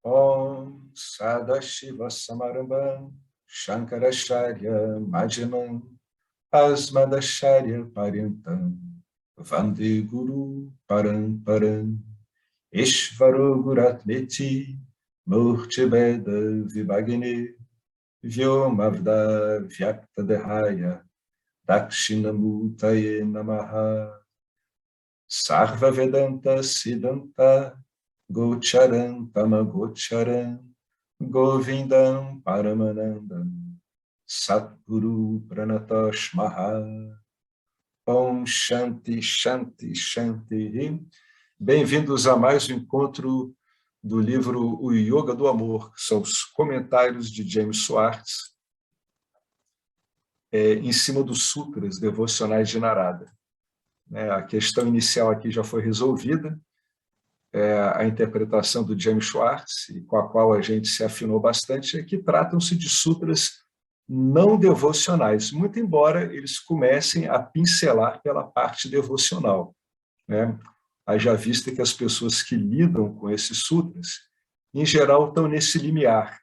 Om Sadashiva Samarambam Shankaracharya Madhyamam Asmadacharya Paryantam Vande Guru Paramparam Ishvaro Guratmeti Murtibeda Vibhagini Vyomavda Vyaktadehaya Dakshinamutaye Namaha Sarva Vedanta Siddhanta Gocharam Tamagocharam Govindam Paramanandam Satguru Pranatosh Maha Om Shanti Shanti Shanti. Bem-vindos a mais um encontro do livro O Yoga do Amor, que são os comentários de James Schwartz em cima dos sutras devocionais de Narada. A questão inicial aqui já foi resolvida, a interpretação do James Schwartz, com a qual a gente se afinou bastante, é que tratam-se de sutras não devocionais, muito embora eles comecem a pincelar pela parte devocional. Haja vista que as pessoas que lidam com esses sutras, em geral, estão nesse limiar.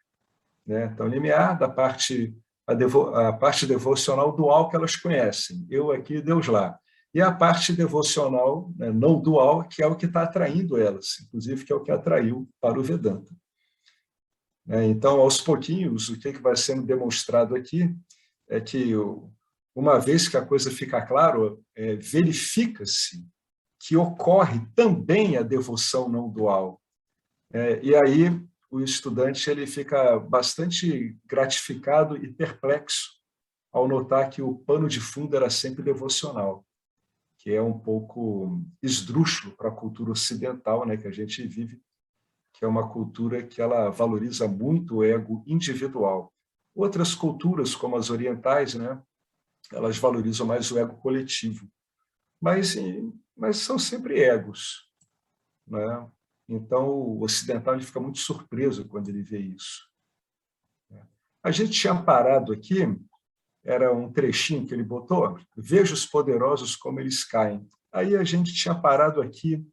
Estão no limiar da parte, a parte devocional dual que elas conhecem, eu aqui, Deus lá. E a parte devocional não dual, que é o que está atraindo elas, inclusive que é o que atraiu para o Vedanta. Então, aos pouquinhos, o que vai sendo demonstrado aqui é que, uma vez que a coisa fica clara, verifica-se que ocorre também a devoção não dual. E aí o estudante ele fica bastante gratificado e perplexo ao notar que o pano de fundo era sempre devocional, que é um pouco esdrúxulo para a cultura ocidental, que a gente vive, que é uma cultura que ela valoriza muito o ego individual. Outras culturas, como as orientais, elas valorizam mais o ego coletivo. Mas são sempre egos. Então, o ocidental ele fica muito surpreso quando ele vê isso. A gente tinha parado aqui, era um trechinho que ele botou, veja os poderosos como eles caem. Aí a gente tinha parado aqui,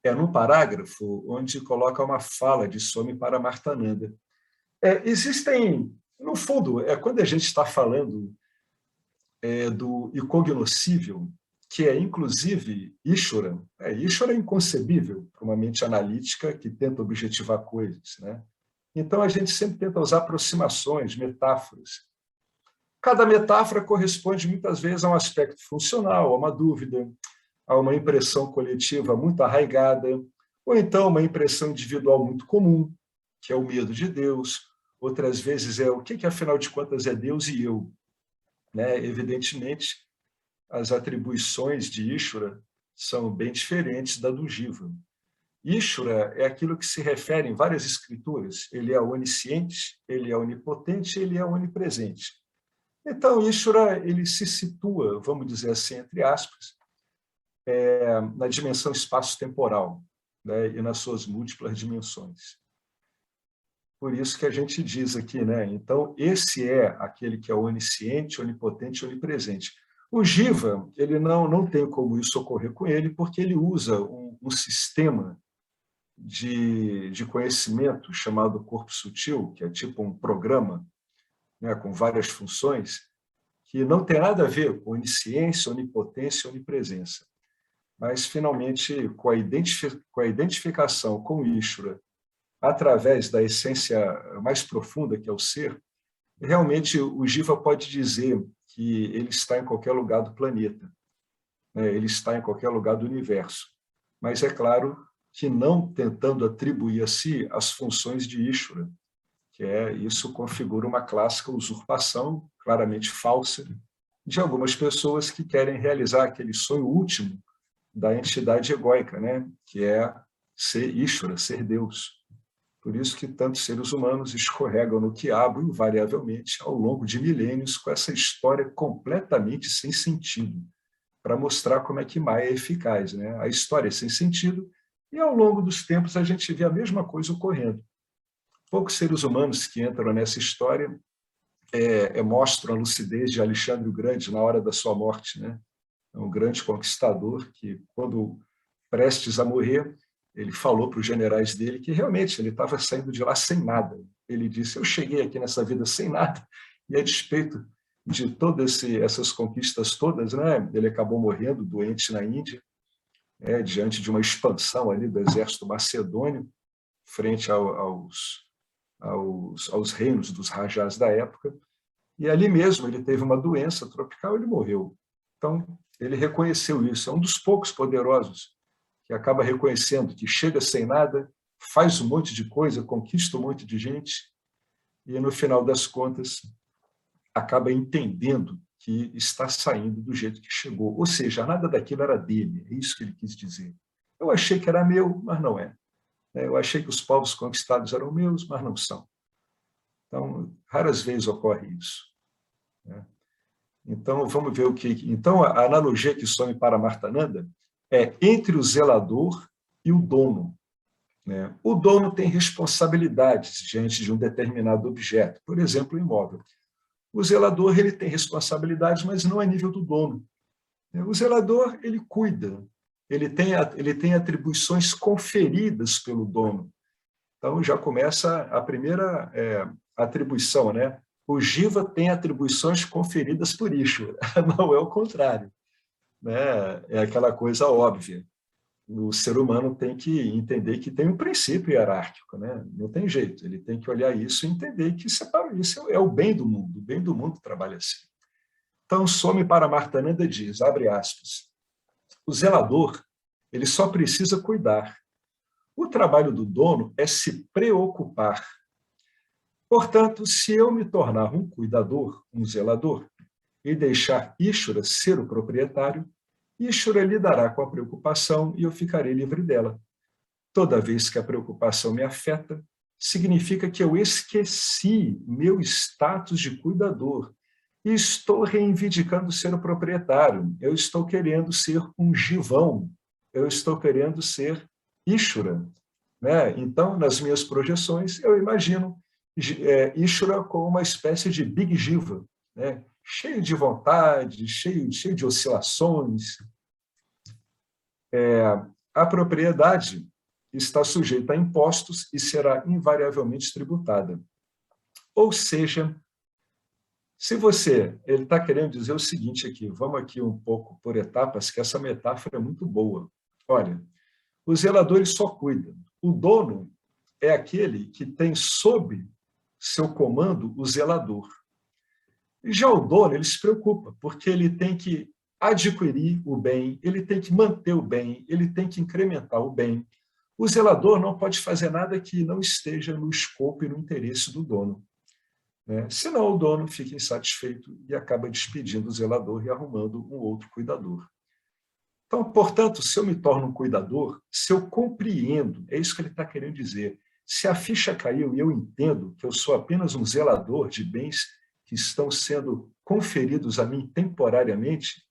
no parágrafo, onde coloca uma fala de Swami Paramarthananda. Existem, no fundo, quando a gente está falando do incognoscível, que é, inclusive, Ishvara. Ishvara é inconcebível para uma mente analítica que tenta objetivar coisas. Então, a gente sempre tenta usar aproximações, metáforas. Cada metáfora corresponde, muitas vezes, a um aspecto funcional, a uma dúvida, a uma impressão coletiva muito arraigada, ou então uma impressão individual muito comum, que é o medo de Deus. Outras vezes o que afinal de contas, é Deus e eu. Evidentemente, as atribuições de Ishvara são bem diferentes da do Jiva. Ishvara é aquilo que se refere em várias escrituras. Ele é onisciente, ele é onipotente, ele é onipresente. Então, Ishvara ele se situa, vamos dizer assim, entre aspas, na dimensão espaço-temporal, e nas suas múltiplas dimensões. Por isso que a gente diz aqui, então, esse é aquele que é onisciente, onipotente e onipresente. O Jiva, ele não tem como isso ocorrer com ele, porque ele usa um sistema de conhecimento chamado corpo sutil, que é tipo um programa, com várias funções, que não tem nada a ver com onisciência, onipotência e onipresença. Mas, finalmente, com a identificação com Ishvara, através da essência mais profunda, que é o ser, realmente o Jiva pode dizer que ele está em qualquer lugar do planeta, ele está em qualquer lugar do universo. Mas é claro que não tentando atribuir a si as funções de Ishvara, que isso configura uma clássica usurpação, claramente falsa, de algumas pessoas que querem realizar aquele sonho último da entidade egóica, que é ser Ishvara, ser Deus. Por isso que tantos seres humanos escorregam no quiabo invariavelmente ao longo de milênios com essa história completamente sem sentido, para mostrar como é que Maya é eficaz. A história é sem sentido e ao longo dos tempos a gente vê a mesma coisa ocorrendo. Poucos seres humanos que entram nessa história mostram a lucidez de Alexandre o Grande na hora da sua morte. É um grande conquistador que, quando prestes a morrer, ele falou para os generais dele que realmente ele estava saindo de lá sem nada. Ele disse, eu cheguei aqui nessa vida sem nada, e a despeito de todas essas conquistas todas, né, ele acabou morrendo doente na Índia, diante de uma expansão ali do exército macedônio, frente aos reinos dos rajás da época, e ali mesmo ele teve uma doença tropical e ele morreu. Então, ele reconheceu isso, é um dos poucos poderosos que acaba reconhecendo que chega sem nada, faz um monte de coisa, conquista um monte de gente, e no final das contas acaba entendendo que está saindo do jeito que chegou. Ou seja, nada daquilo era dele, é isso que ele quis dizer. Eu achei que era meu, mas não é. Eu achei que os povos conquistados eram meus, mas não são. Então, raras vezes ocorre isso. Então, vamos ver o que... Então, a analogia que some para Martananda é entre o zelador e o dono. O dono tem responsabilidades diante de um determinado objeto, por exemplo, o imóvel. O zelador ele tem responsabilidades, mas não a nível do dono. O zelador ele cuida, ele tem atribuições conferidas pelo dono. Então, já começa a primeira atribuição, né? O Jiva tem atribuições conferidas por Ishvara, não é o contrário. É aquela coisa óbvia. O ser humano tem que entender que tem um princípio hierárquico, né? Não tem jeito, ele tem que olhar isso e entender que isso é o bem do mundo trabalha assim. Então, Swami Paramarthananda diz, abre aspas, o zelador ele só precisa cuidar. O trabalho do dono é se preocupar. Portanto, se eu me tornar um cuidador, um zelador, e deixar Ishvara ser o proprietário, Ishvara lidará com a preocupação e eu ficarei livre dela. Toda vez que a preocupação me afeta, significa que eu esqueci meu status de cuidador e estou reivindicando ser o proprietário. Eu estou querendo ser um jivão. Eu estou querendo ser Ishvara. Então, nas minhas projeções, eu imagino Ishvara como uma espécie de Big Jiva, cheio de vontade, cheio de oscilações. A propriedade está sujeita a impostos e será invariavelmente tributada. Ou seja, se você... Ele está querendo dizer o seguinte aqui, vamos aqui um pouco por etapas, que essa metáfora é muito boa. Olha, o zelador ele só cuida. O dono é aquele que tem sob seu comando o zelador. E já o dono, ele se preocupa, porque ele tem que adquirir o bem, ele tem que manter o bem, ele tem que incrementar o bem. O zelador não pode fazer nada que não esteja no escopo e no interesse do dono. Senão o dono fica insatisfeito e acaba despedindo o zelador e arrumando um outro cuidador. Então, portanto, se eu me torno um cuidador, se eu compreendo, é isso que ele está querendo dizer, se a ficha caiu e eu entendo que eu sou apenas um zelador de bens que estão sendo conferidos a mim temporariamente,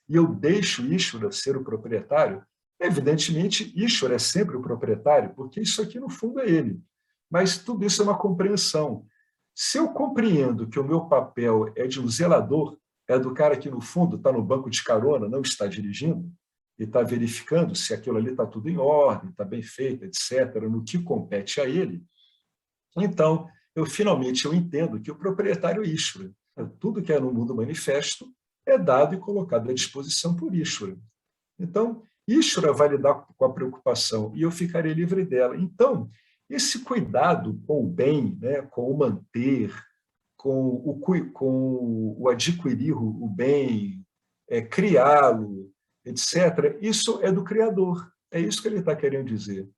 e eu deixo Ishvara ser o proprietário, evidentemente, Ishvara é sempre o proprietário, porque isso aqui, no fundo, é ele. Mas tudo isso é uma compreensão. Se eu compreendo que o meu papel é de um zelador, é do cara que, no fundo, está no banco de carona, não está dirigindo, e está verificando se aquilo ali está tudo em ordem, está bem feito, etc., no que compete a ele, então, finalmente eu entendo que o proprietário é Ishvara. Tudo que é no mundo manifesto é dado e colocado à disposição por Ishvara. Então, Ishvara vai lidar com a preocupação e eu ficarei livre dela. Então, esse cuidado com o bem, com o manter, com o adquirir o bem, criá-lo, etc., isso é do Criador. É isso que ele está querendo dizer.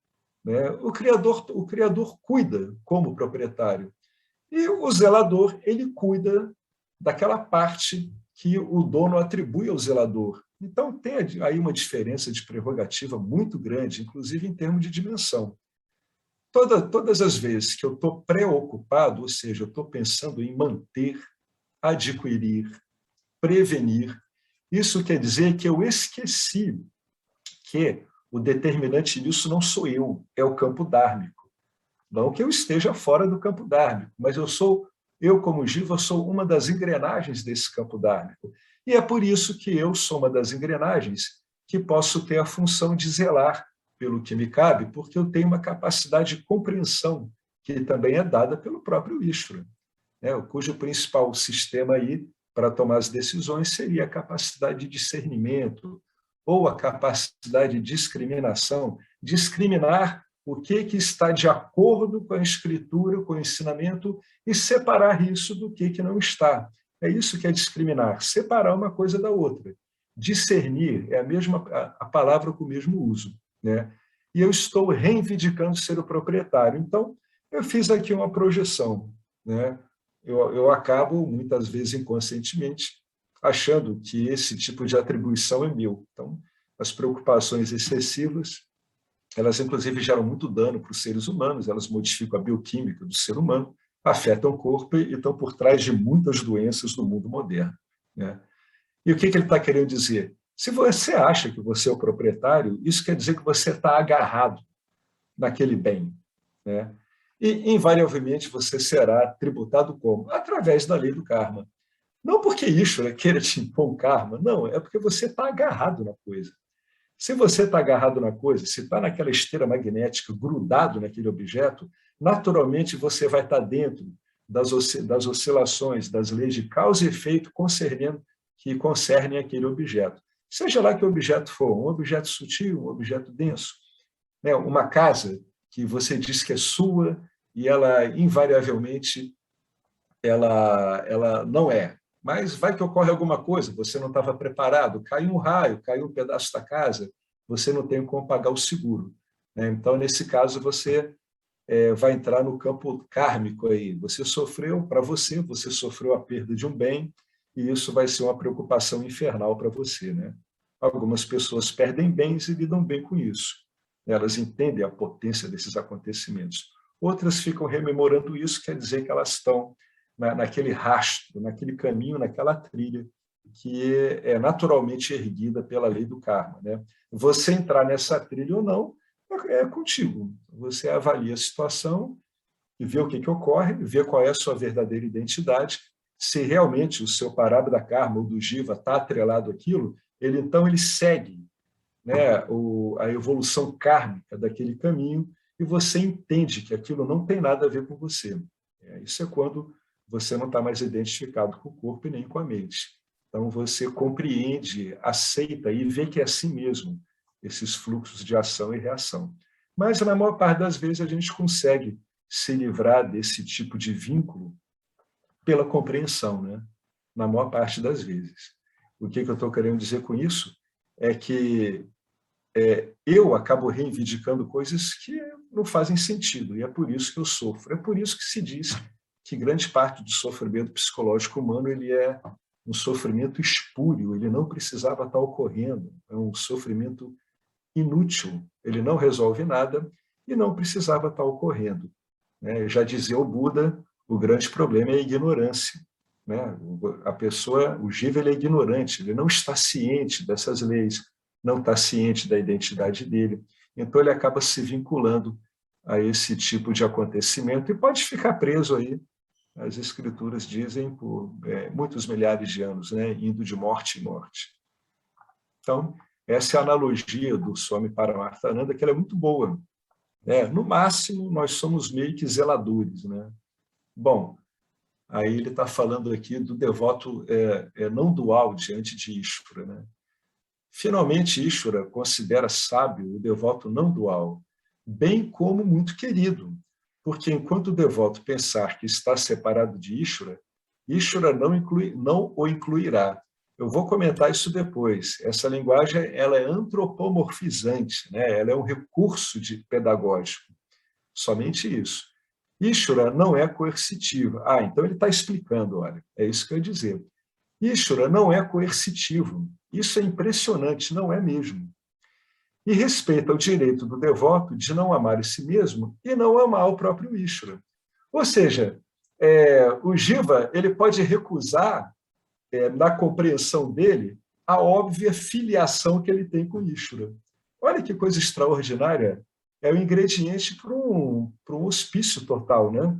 O criador cuida como proprietário. E o zelador, ele cuida daquela parte que o dono atribui ao zelador. Então, tem aí uma diferença de prerrogativa muito grande, inclusive em termos de dimensão. Todas as vezes que eu estou preocupado, ou seja, eu estou pensando em manter, adquirir, prevenir, isso quer dizer que eu esqueci que o determinante nisso não sou eu, é o campo dármico. Não que eu esteja fora do campo dármico, mas eu como Jiva, sou uma das engrenagens desse campo dármico. E é por isso que eu sou uma das engrenagens que posso ter a função de zelar pelo que me cabe, porque eu tenho uma capacidade de compreensão, que também é dada pelo próprio Ishvara, né? Cujo principal sistema aí para tomar as decisões seria a capacidade de discernimento ou a capacidade de discriminação, discriminar o que está de acordo com a escritura, com o ensinamento, e separar isso do que não está. É isso que é discriminar, separar uma coisa da outra. Discernir é a palavra com o mesmo uso, né? E eu estou reivindicando ser o proprietário. Então, eu fiz aqui uma projeção, né? Eu acabo, muitas vezes inconscientemente, achando que esse tipo de atribuição é meu. Então, as preocupações excessivas, elas inclusive geram muito dano para os seres humanos, elas modificam a bioquímica do ser humano, afetam o corpo e estão por trás de muitas doenças no mundo moderno, né? E o que ele está querendo dizer? Se você acha que você é o proprietário, isso quer dizer que você está agarrado naquele bem, né? E, invariavelmente, você será tributado como? Através da lei do karma. Não porque Ishvara queira te impor um karma, não, é porque você está agarrado na coisa. Se você está agarrado na coisa, se está naquela esteira magnética, grudado naquele objeto, naturalmente você vai estar dentro das oscilações, das leis de causa e efeito que concernem aquele objeto. Seja lá que objeto for, um objeto sutil, um objeto denso, né? Uma casa que você diz que é sua e ela, invariavelmente, ela não é. Mas vai que ocorre alguma coisa, você não estava preparado, caiu um raio, caiu um pedaço da casa, você não tem como pagar o seguro, né? Então, nesse caso, você vai entrar no campo kármico aí. Você sofreu, para você sofreu a perda de um bem, e isso vai ser uma preocupação infernal para você, né? Algumas pessoas perdem bens e lidam bem com isso. Elas entendem a potência desses acontecimentos. Outras ficam rememorando isso, quer dizer que elas estão naquele rastro, naquele caminho, naquela trilha que é naturalmente erguida pela lei do karma, né? Você entrar nessa trilha ou não é contigo. Você avalia a situação e vê o que ocorre, vê qual é a sua verdadeira identidade, se realmente o seu parabda karma ou do jiva está atrelado àquilo, então ele segue, né, a evolução kármica daquele caminho e você entende que aquilo não tem nada a ver com você. Isso é quando você não está mais identificado com o corpo e nem com a mente. Então, você compreende, aceita e vê que é assim mesmo, esses fluxos de ação e reação. Mas, na maior parte das vezes, a gente consegue se livrar desse tipo de vínculo pela compreensão, né? Na maior parte das vezes. O que eu estou querendo dizer com isso é que eu acabo reivindicando coisas que não fazem sentido, e é por isso que eu sofro. É por isso que se diz que grande parte do sofrimento psicológico humano ele é um sofrimento espúrio, ele não precisava estar ocorrendo, é um sofrimento inútil, ele não resolve nada e não precisava estar ocorrendo, né? Já dizia o Buda, o grande problema é a ignorância, né? A pessoa, o jiva, ele é ignorante, ele não está ciente dessas leis, não está ciente da identidade dele, então ele acaba se vinculando a esse tipo de acontecimento e pode ficar preso aí, as escrituras dizem, por muitos milhares de anos, né? Indo de morte em morte. Então, essa é a analogia do Swami Paramarthananda, que ela é muito boa, né? No máximo, nós somos meio que zeladores, né? Bom, aí ele está falando aqui do devoto não dual diante de Ishvara, né? Finalmente, Ishvara considera sábio o devoto não dual, bem como muito querido, porque enquanto o devoto pensar que está separado de Ishvara, Ishvara não o incluirá. Eu vou comentar isso depois. Essa linguagem ela é antropomorfizante, né? Ela é um recurso pedagógico, somente isso. Ishvara não é coercitivo. Então ele está explicando, olha, é isso que eu ia dizer. Ishvara não é coercitivo. Isso é impressionante, não é mesmo. E respeita o direito do devoto de não amar a si mesmo e não amar o próprio Ishvara. Ou seja, o Jiva ele pode recusar, na compreensão dele, a óbvia filiação que ele tem com Ishvara. Olha que coisa extraordinária. É o ingrediente para um hospício total, né?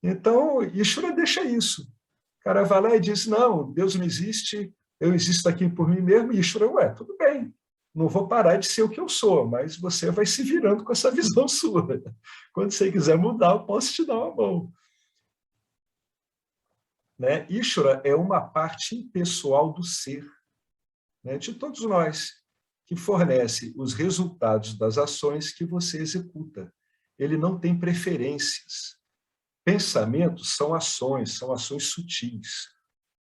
Então, Ishvara deixa isso. O cara vai lá e diz, não, Deus não existe, eu existo aqui por mim mesmo, e Ishvara, tudo bem. não vou parar de ser o que eu sou, mas você vai se virando com essa visão sua. Quando você quiser mudar, eu posso te dar uma mão. Né? Ishvara é uma parte impessoal do ser, né, de todos nós, que fornece os resultados das ações que você executa. Ele não tem preferências. Pensamentos são ações sutis.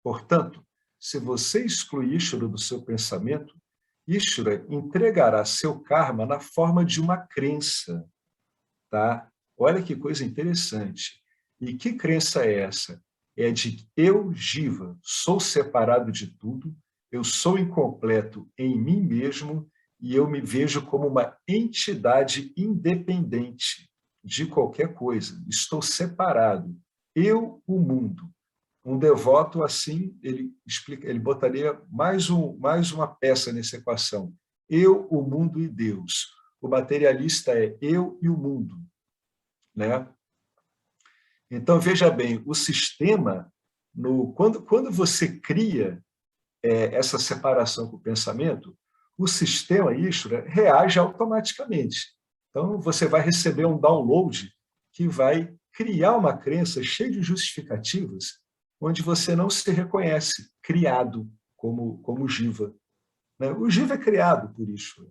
Portanto, se você excluir Ishvara do seu pensamento, Ishvara entregará seu karma na forma de uma crença. Tá? Olha que coisa interessante. E que crença é essa? É de que eu, Jiva, sou separado de tudo, eu sou incompleto em mim mesmo e eu me vejo como uma entidade independente de qualquer coisa. Estou separado. Eu, o mundo. Um devoto assim, ele botaria mais uma peça nessa equação. Eu, o mundo e Deus. O materialista é eu e o mundo, né? Então, veja bem, o sistema, quando você cria essa separação com o pensamento, o sistema Ishvara reage automaticamente. Então, você vai receber um download que vai criar uma crença cheia de justificativas, onde você não se reconhece criado como Jiva. Né? O Jiva é criado por Ishvara,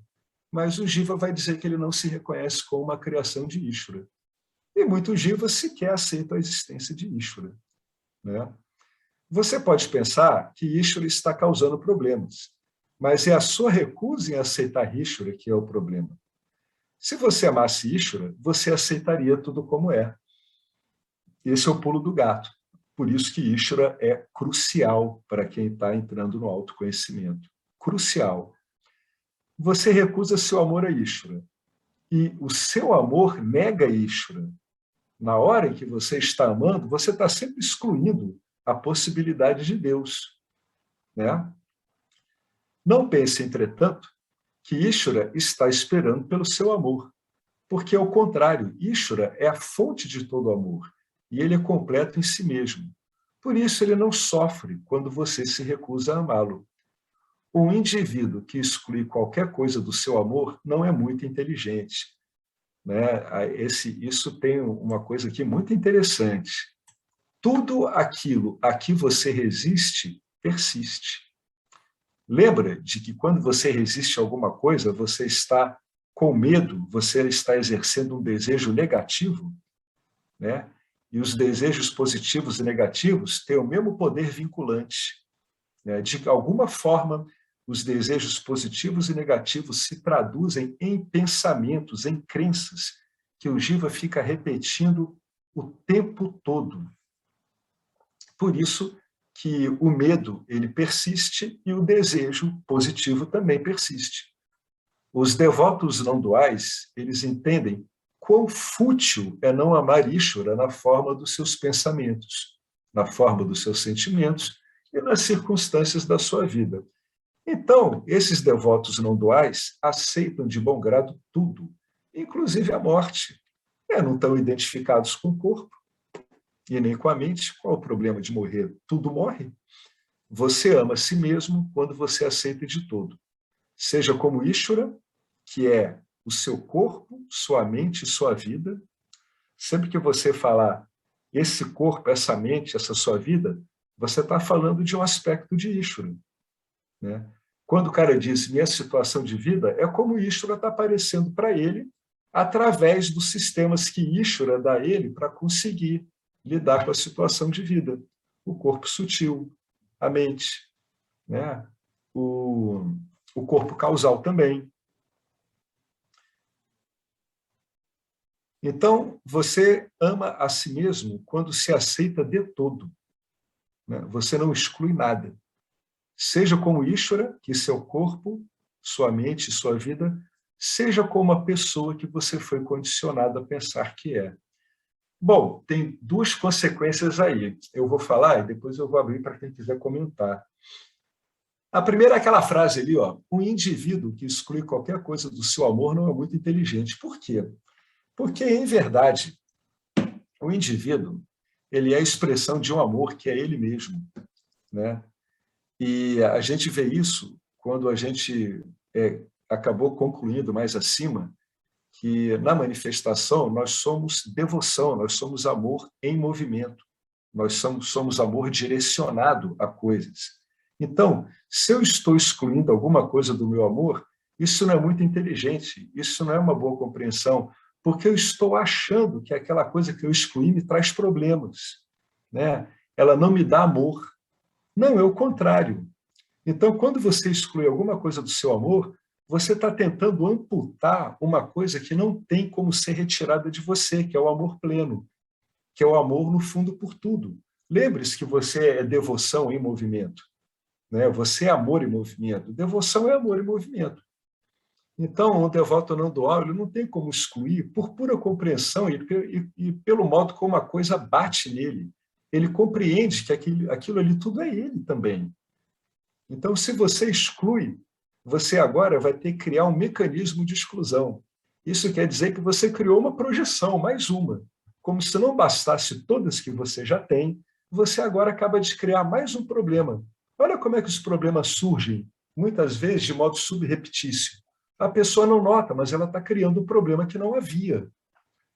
mas o Jiva vai dizer que ele não se reconhece como uma criação de Ishvara. E muitos jivas sequer aceitam a existência de Ishvara. Né? Você pode pensar que Ishvara está causando problemas, mas é a sua recusa em aceitar Ishvara que é o problema. Se você amasse Ishvara, você aceitaria tudo como é. Esse é o pulo do gato. Por isso que Ishvara é crucial para quem está entrando no autoconhecimento. Crucial. Você recusa seu amor a Ishvara. E o seu amor nega Ishvara. Na hora em que você está amando, você está sempre excluindo a possibilidade de Deus. Né? Não pense, entretanto, que Ishvara está esperando pelo seu amor, porque, ao contrário, Ishvara é a fonte de todo amor, e ele é completo em si mesmo. Por isso, ele não sofre quando você se recusa a amá-lo. Um indivíduo que exclui qualquer coisa do seu amor não é muito inteligente. Né? Isso tem uma coisa aqui muito interessante. Tudo aquilo a que você resiste, persiste. Lembra de que quando você resiste a alguma coisa, você está com medo, você está exercendo um desejo negativo, né? E os desejos positivos e negativos têm o mesmo poder vinculante. Né? De alguma forma, os desejos positivos e negativos se traduzem em pensamentos, em crenças, que o Jiva fica repetindo o tempo todo. Por isso que o medo ele persiste e o desejo positivo também persiste. Os devotos não duais, eles entendem quão fútil é não amar Ishvara na forma dos seus pensamentos, na forma dos seus sentimentos e nas circunstâncias da sua vida. Então, esses devotos não duais aceitam de bom grado tudo, inclusive a morte. Não estão identificados com o corpo, e nem com a mente. Qual o problema de morrer? Tudo morre. Você ama a si mesmo quando você aceita de todo. Seja como Ishvara, que é o seu corpo, sua mente e sua vida. Sempre que você falar esse corpo, essa mente, essa sua vida, você está falando de um aspecto de Ishvara. Né? Quando o cara diz minha situação de vida, é como Ishvara está aparecendo para ele através dos sistemas que Ishvara dá a ele para conseguir lidar com a situação de vida. O corpo sutil, a mente, né? o corpo causal também. Então, você ama a si mesmo quando se aceita de todo. Né? Você não exclui nada. Seja como Ishvara, que seu corpo, sua mente, sua vida, seja como a pessoa que você foi condicionado a pensar que é. Bom, tem duas consequências aí. Eu vou falar e depois eu vou abrir para quem quiser comentar. A primeira é aquela frase ali, ó, um indivíduo que exclui qualquer coisa do seu amor não é muito inteligente. Por quê? Porque, em verdade, o indivíduo ele é a expressão de um amor que é ele mesmo. Né? E a gente vê isso quando a gente acabou concluindo mais acima que, na manifestação, nós somos devoção, nós somos amor em movimento, nós somos amor direcionado a coisas. Então, se eu estou excluindo alguma coisa do meu amor, isso não é muito inteligente, isso não é uma boa compreensão, porque eu estou achando que aquela coisa que eu excluí me traz problemas, né? Ela não me dá amor. Não, é o contrário. Então, quando você exclui alguma coisa do seu amor, você está tentando amputar uma coisa que não tem como ser retirada de você, que é o amor pleno, que é o amor no fundo por tudo. Lembre-se que você é devoção em movimento, né? Você é amor em movimento. Devoção é amor em movimento. Então, um devoto não dual, ele não tem como excluir por pura compreensão e pelo modo como a coisa bate nele. Ele compreende que aquilo ali tudo é ele também. Então, se você exclui, você agora vai ter que criar um mecanismo de exclusão. Isso quer dizer que você criou uma projeção, mais uma. Como se não bastasse todas que você já tem, você agora acaba de criar mais um problema. Olha como é que os problemas surgem, muitas vezes de modo subreptício. A pessoa não nota, mas ela está criando um problema que não havia.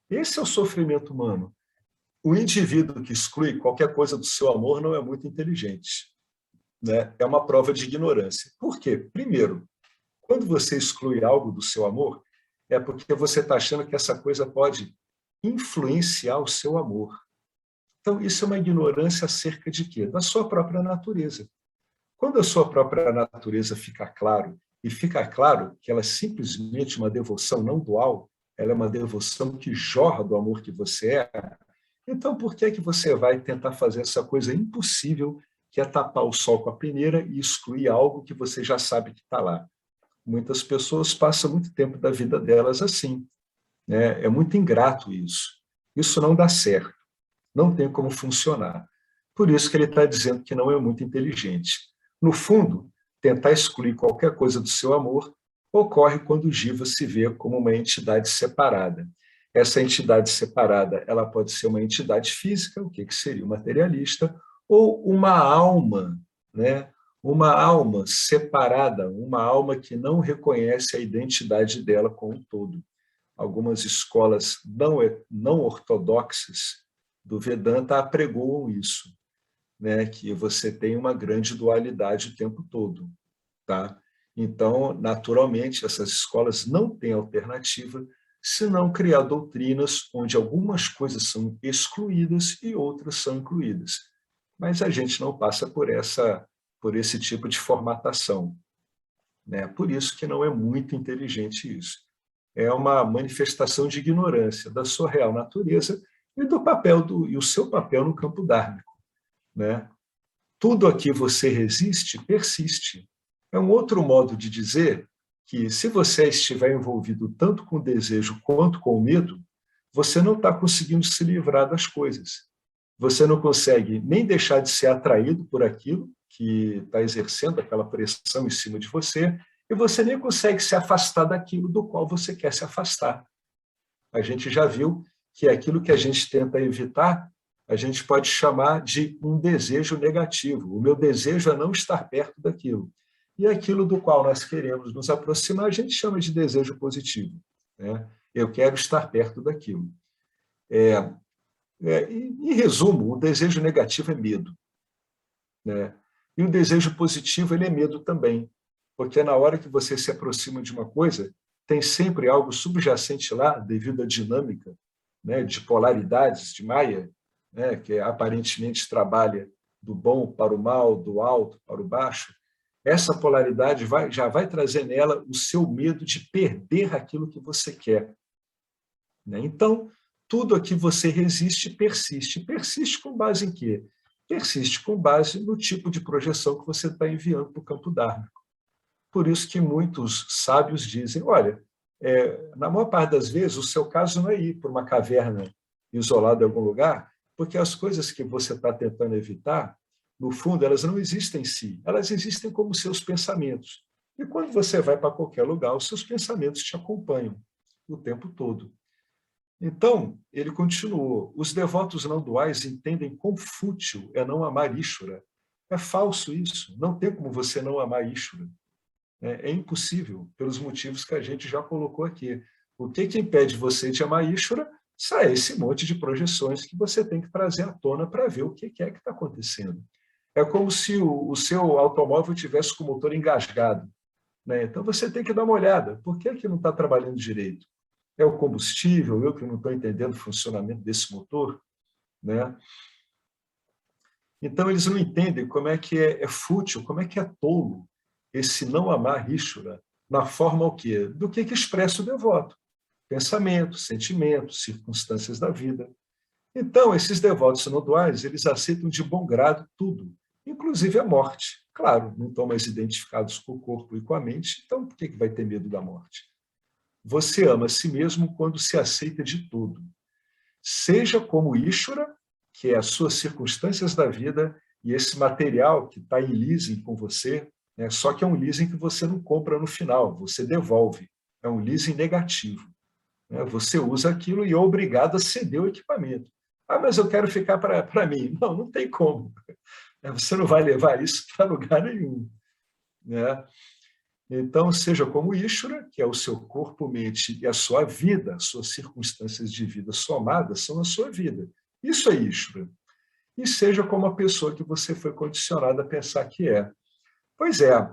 Esse é o sofrimento humano. O indivíduo que exclui qualquer coisa do seu amor não é muito inteligente, né? É uma prova de ignorância. Por quê? Primeiro, quando você exclui algo do seu amor, é porque você está achando que essa coisa pode influenciar o seu amor. Então, isso é uma ignorância acerca de quê? Da sua própria natureza. Quando a sua própria natureza fica claro, e fica claro que ela é simplesmente uma devoção não dual, ela é uma devoção que jorra do amor que você é, então por que é que você vai tentar fazer essa coisa impossível, que é tapar o sol com a peneira e excluir algo que você já sabe que está lá? Muitas pessoas passam muito tempo da vida delas assim, né? É muito ingrato isso. Isso não dá certo, não tem como funcionar. Por isso que ele está dizendo que não é muito inteligente. No fundo, tentar excluir qualquer coisa do seu amor ocorre quando o jiva se vê como uma entidade separada. Essa entidade separada, ela pode ser uma entidade física, o que seria o materialista, ou uma alma, né? Uma alma separada, uma alma que não reconhece a identidade dela como um todo. Algumas escolas não ortodoxas do Vedanta apregoam isso, né? Que você tem uma grande dualidade o tempo todo, tá? Então, naturalmente, essas escolas não têm alternativa senão criar doutrinas onde algumas coisas são excluídas e outras são incluídas. Mas a gente não passa por esse tipo de formatação, né? Por isso que não é muito inteligente isso. É uma manifestação de ignorância da sua real natureza e do papel e o seu papel no campo dármico, né? Tudo a que você resiste persiste. É um outro modo de dizer que, se você estiver envolvido tanto com o desejo quanto com o medo, você não está conseguindo se livrar das coisas. Você não consegue nem deixar de ser atraído por aquilo que está exercendo aquela pressão em cima de você, e você nem consegue se afastar daquilo do qual você quer se afastar. A gente já viu que aquilo que a gente tenta evitar, a gente pode chamar de um desejo negativo. O meu desejo é não estar perto daquilo. E aquilo do qual nós queremos nos aproximar, a gente chama de desejo positivo, né? Eu quero estar perto daquilo. Em resumo, o desejo negativo é medo, né? E o desejo positivo, ele é medo também, porque na hora que você se aproxima de uma coisa, tem sempre algo subjacente lá, devido à dinâmica, né, de polaridades de Maia, né, que aparentemente trabalha do bom para o mal, do alto para o baixo. Essa polaridade já vai trazer nela o seu medo de perder aquilo que você quer, né? Então, tudo a que você resiste persiste. Persiste com base em quê? Persiste com base no tipo de projeção que você está enviando para o campo dármico. Por isso que muitos sábios dizem, olha, na maior parte das vezes, o seu caso não é ir para uma caverna isolada em algum lugar, porque as coisas que você está tentando evitar, no fundo, elas não existem em si, elas existem como seus pensamentos. E quando você vai para qualquer lugar, os seus pensamentos te acompanham o tempo todo. Então, ele continuou, os devotos não duais entendem quão fútil é não amar Ishvara. É falso isso, não tem como você não amar Ishvara. É impossível, pelos motivos que a gente já colocou aqui. O que impede você de amar Ishvara? Sai esse monte de projeções que você tem que trazer à tona para ver o que é que está acontecendo. É como se o seu automóvel tivesse com o motor engasgado, né? Então você tem que dar uma olhada. Por que não está trabalhando direito? É o combustível? Eu que não estou entendendo o funcionamento desse motor, né? Então eles não entendem como é que é fútil, como é que é tolo esse não amar Ishvara na forma o quê? Do que expressa o devoto. Pensamentos, sentimentos, circunstâncias da vida. Então, esses devotos não duais, eles aceitam de bom grado tudo, inclusive a morte. Claro, não estão mais identificados com o corpo e com a mente, então por que vai ter medo da morte? Você ama a si mesmo quando se aceita de tudo. Seja como Ishvara, que é as suas circunstâncias da vida, e esse material que está em leasing com você, né? Só que é um leasing que você não compra no final, você devolve. É um leasing negativo. Você usa aquilo e é obrigado a ceder o equipamento. Ah, mas eu quero ficar para mim. Não, não tem como. Você não vai levar isso para lugar nenhum, né? Então, seja como Ishvara, que é o seu corpo, mente e a sua vida, as suas circunstâncias de vida somadas são a sua vida. Isso é Ishvara. E seja como a pessoa que você foi condicionado a pensar que é. Pois é,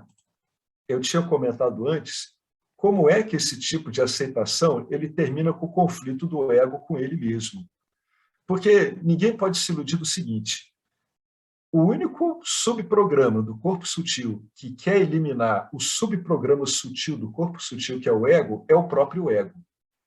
eu tinha comentado antes como é que esse tipo de aceitação ele termina com o conflito do ego com ele mesmo. Porque ninguém pode se iludir do seguinte: o único subprograma do corpo sutil que quer eliminar o subprograma sutil do corpo sutil, que é o próprio ego.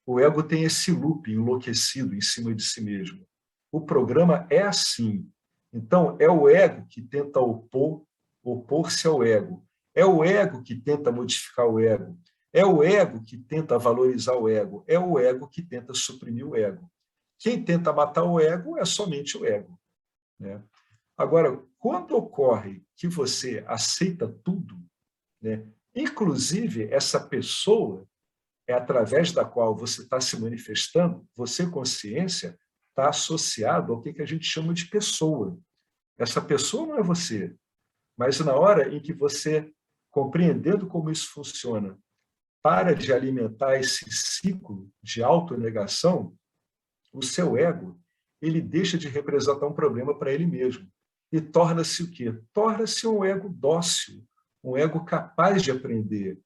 O ego tem esse loop enlouquecido em cima de si mesmo. O programa é assim. Então, é o ego que tenta opor-se ao ego. É o ego que tenta modificar o ego. É o ego que tenta valorizar o ego. É o ego que tenta suprimir o ego. Quem tenta matar o ego é somente o ego, né? Agora, quando ocorre que você aceita tudo, né, inclusive essa pessoa é através da qual você está se manifestando, você, consciência, está associado ao que a gente chama de pessoa. Essa pessoa não é você, mas na hora em que você, compreendendo como isso funciona, para de alimentar esse ciclo de autonegação, o seu ego ele deixa de representar um problema para ele mesmo. E torna-se o quê? Torna-se um ego dócil, um ego capaz de aprender,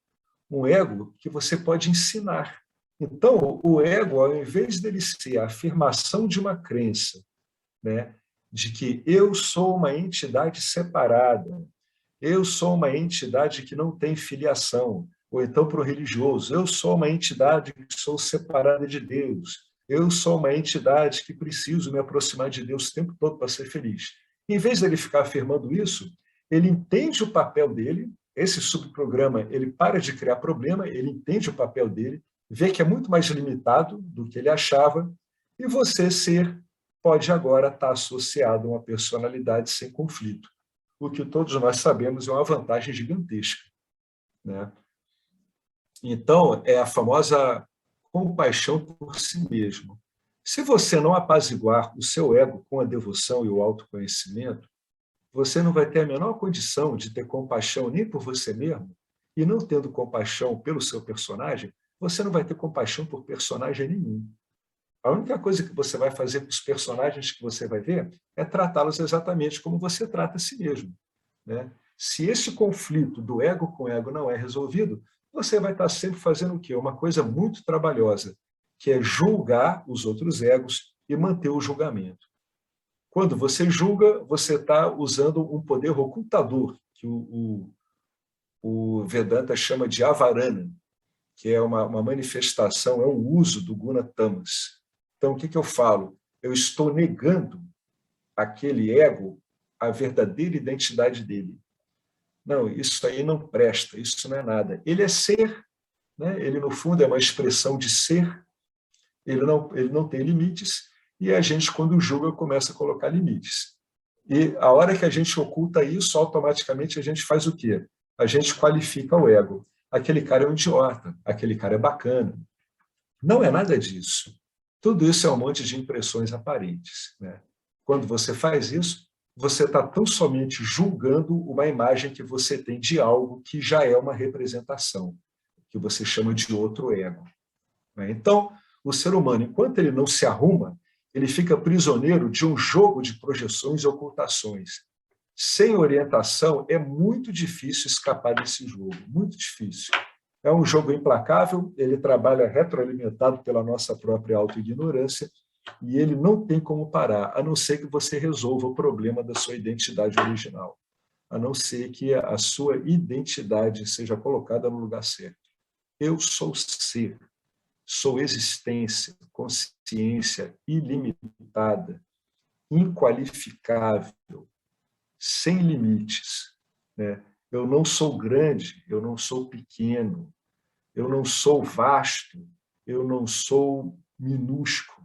um ego que você pode ensinar. Então, o ego, ao invés dele ser a afirmação de uma crença, né, de que eu sou uma entidade separada, eu sou uma entidade que não tem filiação, ou então para o religioso, eu sou uma entidade que sou separada de Deus, eu sou uma entidade que preciso me aproximar de Deus o tempo todo para ser feliz. Em vez dele ficar afirmando isso, ele entende o papel dele, esse subprograma, ele para de criar problema, ele entende o papel dele, vê que é muito mais limitado do que ele achava, e você pode agora estar associado a uma personalidade sem conflito, o que todos nós sabemos é uma vantagem gigantesca, né? Então, é a famosa compaixão por si mesmo. Se você não apaziguar o seu ego com a devoção e o autoconhecimento, você não vai ter a menor condição de ter compaixão nem por você mesmo, e não tendo compaixão pelo seu personagem, você não vai ter compaixão por personagem nenhum. A única coisa que você vai fazer com os personagens que você vai ver é tratá-los exatamente como você trata a si mesmo, né? Se esse conflito do ego com ego não é resolvido, você vai estar sempre fazendo o quê? Uma coisa muito trabalhosa, que é julgar os outros egos e manter o julgamento. Quando você julga, você está usando um poder ocultador, que o Vedanta chama de avarana, que é uma manifestação, é um uso do guna tamas. Então, o que eu falo? Eu estou negando aquele ego a verdadeira identidade dele. Não, isso aí não presta, isso não é nada. Ele é ser, né? Ele, no fundo, é uma expressão de ser, ele não tem limites, e a gente, quando julga, começa a colocar limites. E a hora que a gente oculta isso, automaticamente a gente faz o quê? A gente qualifica o ego. Aquele cara é um idiota, aquele cara é bacana. Não é nada disso. Tudo isso é um monte de impressões aparentes, né? Quando você faz isso, você está tão somente julgando uma imagem que você tem de algo que já é uma representação, que você chama de outro ego. Então, o ser humano, enquanto ele não se arruma, ele fica prisioneiro de um jogo de projeções e ocultações. Sem orientação, é muito difícil escapar desse jogo, muito difícil. É um jogo implacável, ele trabalha retroalimentado pela nossa própria autoignorância, e ele não tem como parar, a não ser que você resolva o problema da sua identidade original, a não ser que a sua identidade seja colocada no lugar certo. Eu sou ser, sou existência, consciência ilimitada, inqualificável, sem limites. Né? Eu não sou grande, eu não sou pequeno, eu não sou vasto, eu não sou minúsculo.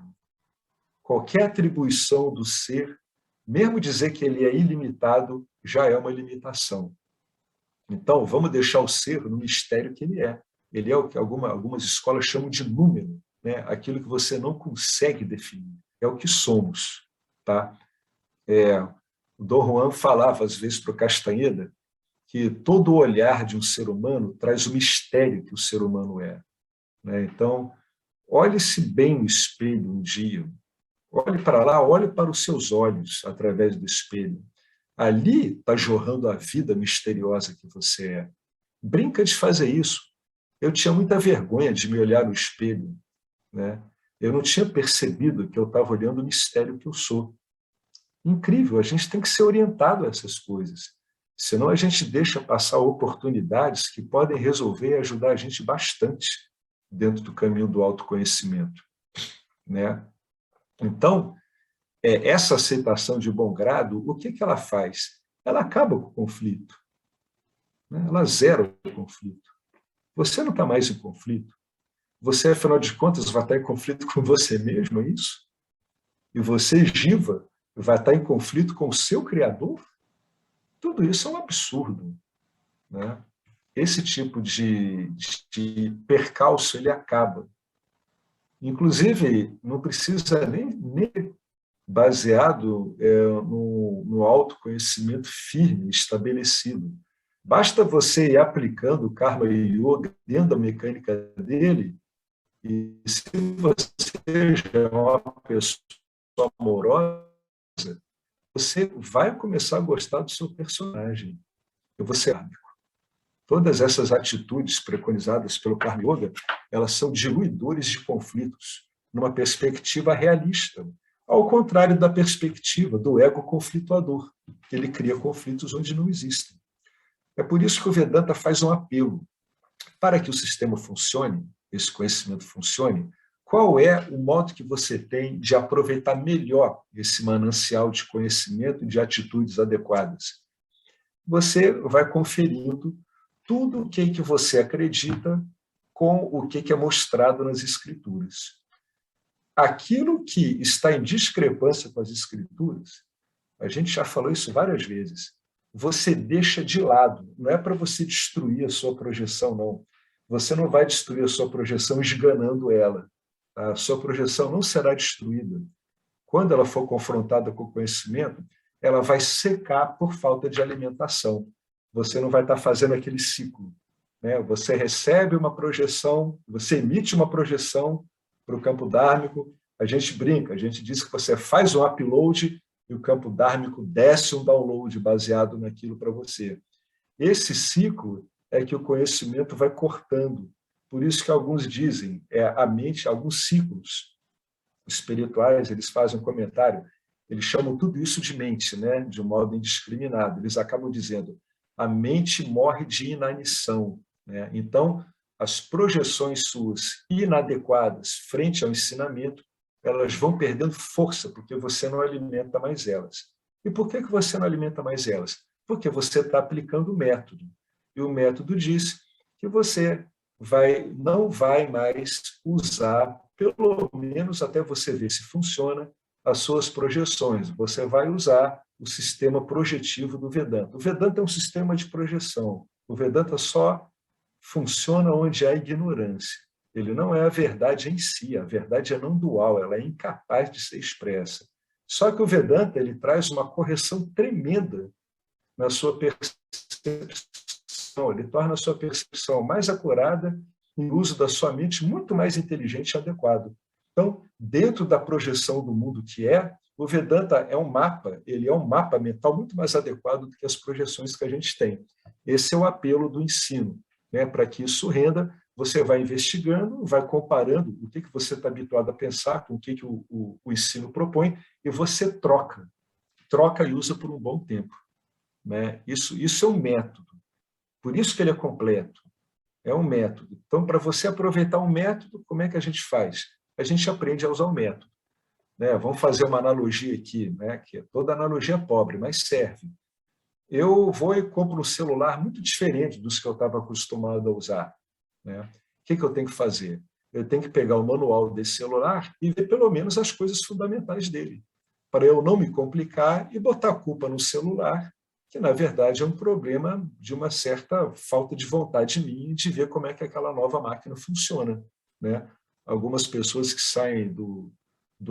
Qualquer atribuição do ser, mesmo dizer que ele é ilimitado, já é uma limitação. Então, vamos deixar o ser no mistério que ele é. Ele é o que algumas escolas chamam de número, né? Aquilo que você não consegue definir. É o que somos. Tá? O Dom Juan falava, às vezes, para o Castaneda, que todo olhar de um ser humano traz o mistério que o ser humano é. Né? Então, olhe-se bem no espelho um dia. Olhe para lá, olhe para os seus olhos através do espelho. Ali está jorrando a vida misteriosa que você é. Brinca de fazer isso. Eu tinha muita vergonha de me olhar no espelho. Né? Eu não tinha percebido que eu estava olhando o mistério que eu sou. Incrível, a gente tem que ser orientado a essas coisas. Senão a gente deixa passar oportunidades que podem resolver e ajudar a gente bastante dentro do caminho do autoconhecimento. Né? Então, essa aceitação de bom grado, o que ela faz? Ela acaba com o conflito. Né? Ela zera o conflito. Você não está mais em conflito. Você, afinal de contas, vai estar em conflito com você mesmo, é isso? E você, Jiva, vai estar em conflito com o seu Criador? Tudo isso é um absurdo. Né? Esse tipo de percalço, ele acaba. Inclusive, não precisa nem baseado no autoconhecimento firme, estabelecido. Basta você ir aplicando o Karma Yoga dentro da mecânica dele, e se você já é uma pessoa amorosa, você vai começar a gostar do seu personagem. Eu vou ser árbitro. Todas essas atitudes preconizadas pelo Karma Yoga, elas são diluidores de conflitos, numa perspectiva realista, ao contrário da perspectiva do ego conflituador, que ele cria conflitos onde não existem. É por isso que o Vedanta faz um apelo. Para que o sistema funcione, esse conhecimento funcione, qual é o modo que você tem de aproveitar melhor esse manancial de conhecimento e de atitudes adequadas? Você vai conferindo tudo o que você acredita com o que é mostrado nas escrituras. Aquilo que está em discrepância com as escrituras, a gente já falou isso várias vezes, você deixa de lado. Não é para você destruir a sua projeção, não. Você não vai destruir a sua projeção esganando ela. A sua projeção não será destruída. Quando ela for confrontada com o conhecimento, ela vai secar por falta de alimentação. Você não vai estar fazendo aquele ciclo. Né? Você recebe uma projeção, você emite uma projeção para o campo dármico, a gente brinca, a gente diz que você faz um upload e o campo dármico desce um download baseado naquilo para você. Esse ciclo é que o conhecimento vai cortando. Por isso que alguns dizem, a mente, alguns ciclos espirituais, eles fazem um comentário, eles chamam tudo isso de mente, né? De um modo indiscriminado. Eles acabam dizendo, a mente morre de inanição. Né? Então, as projeções suas inadequadas frente ao ensinamento, elas vão perdendo força, porque você não alimenta mais elas. E por que você não alimenta mais elas? Porque você está aplicando o método. E o método diz que você não vai mais usar, pelo menos até você ver se funciona, as suas projeções. Você vai usar o sistema projetivo do Vedanta. O Vedanta é um sistema de projeção. O Vedanta só funciona onde há ignorância. Ele não é a verdade em si, a verdade é não dual, ela é incapaz de ser expressa. Só que o Vedanta ele traz uma correção tremenda na sua percepção, ele torna a sua percepção mais acurada e o uso da sua mente muito mais inteligente e adequado. Então, dentro da projeção do mundo que é, o Vedanta é um mapa, ele é um mapa mental muito mais adequado do que as projeções que a gente tem. Esse é o apelo do ensino, né? Para que isso renda, você vai investigando, vai comparando o que você está habituado a pensar com o que o ensino propõe e você troca e usa por um bom tempo, né? Isso é um método, por isso que ele é completo, é um método. Então, para você aproveitar um método, como é que a gente faz? A gente aprende a usar o método, né? Vamos fazer uma analogia aqui, né? Que toda analogia é pobre, mas serve. Eu vou e compro um celular muito diferente dos que eu estava acostumado a usar, né? O que eu tenho que fazer? Eu tenho que pegar o manual desse celular e ver pelo menos as coisas fundamentais dele, para eu não me complicar e botar a culpa no celular, que na verdade é um problema de uma certa falta de vontade minha de ver como é que aquela nova máquina funciona, né? Algumas pessoas que saem do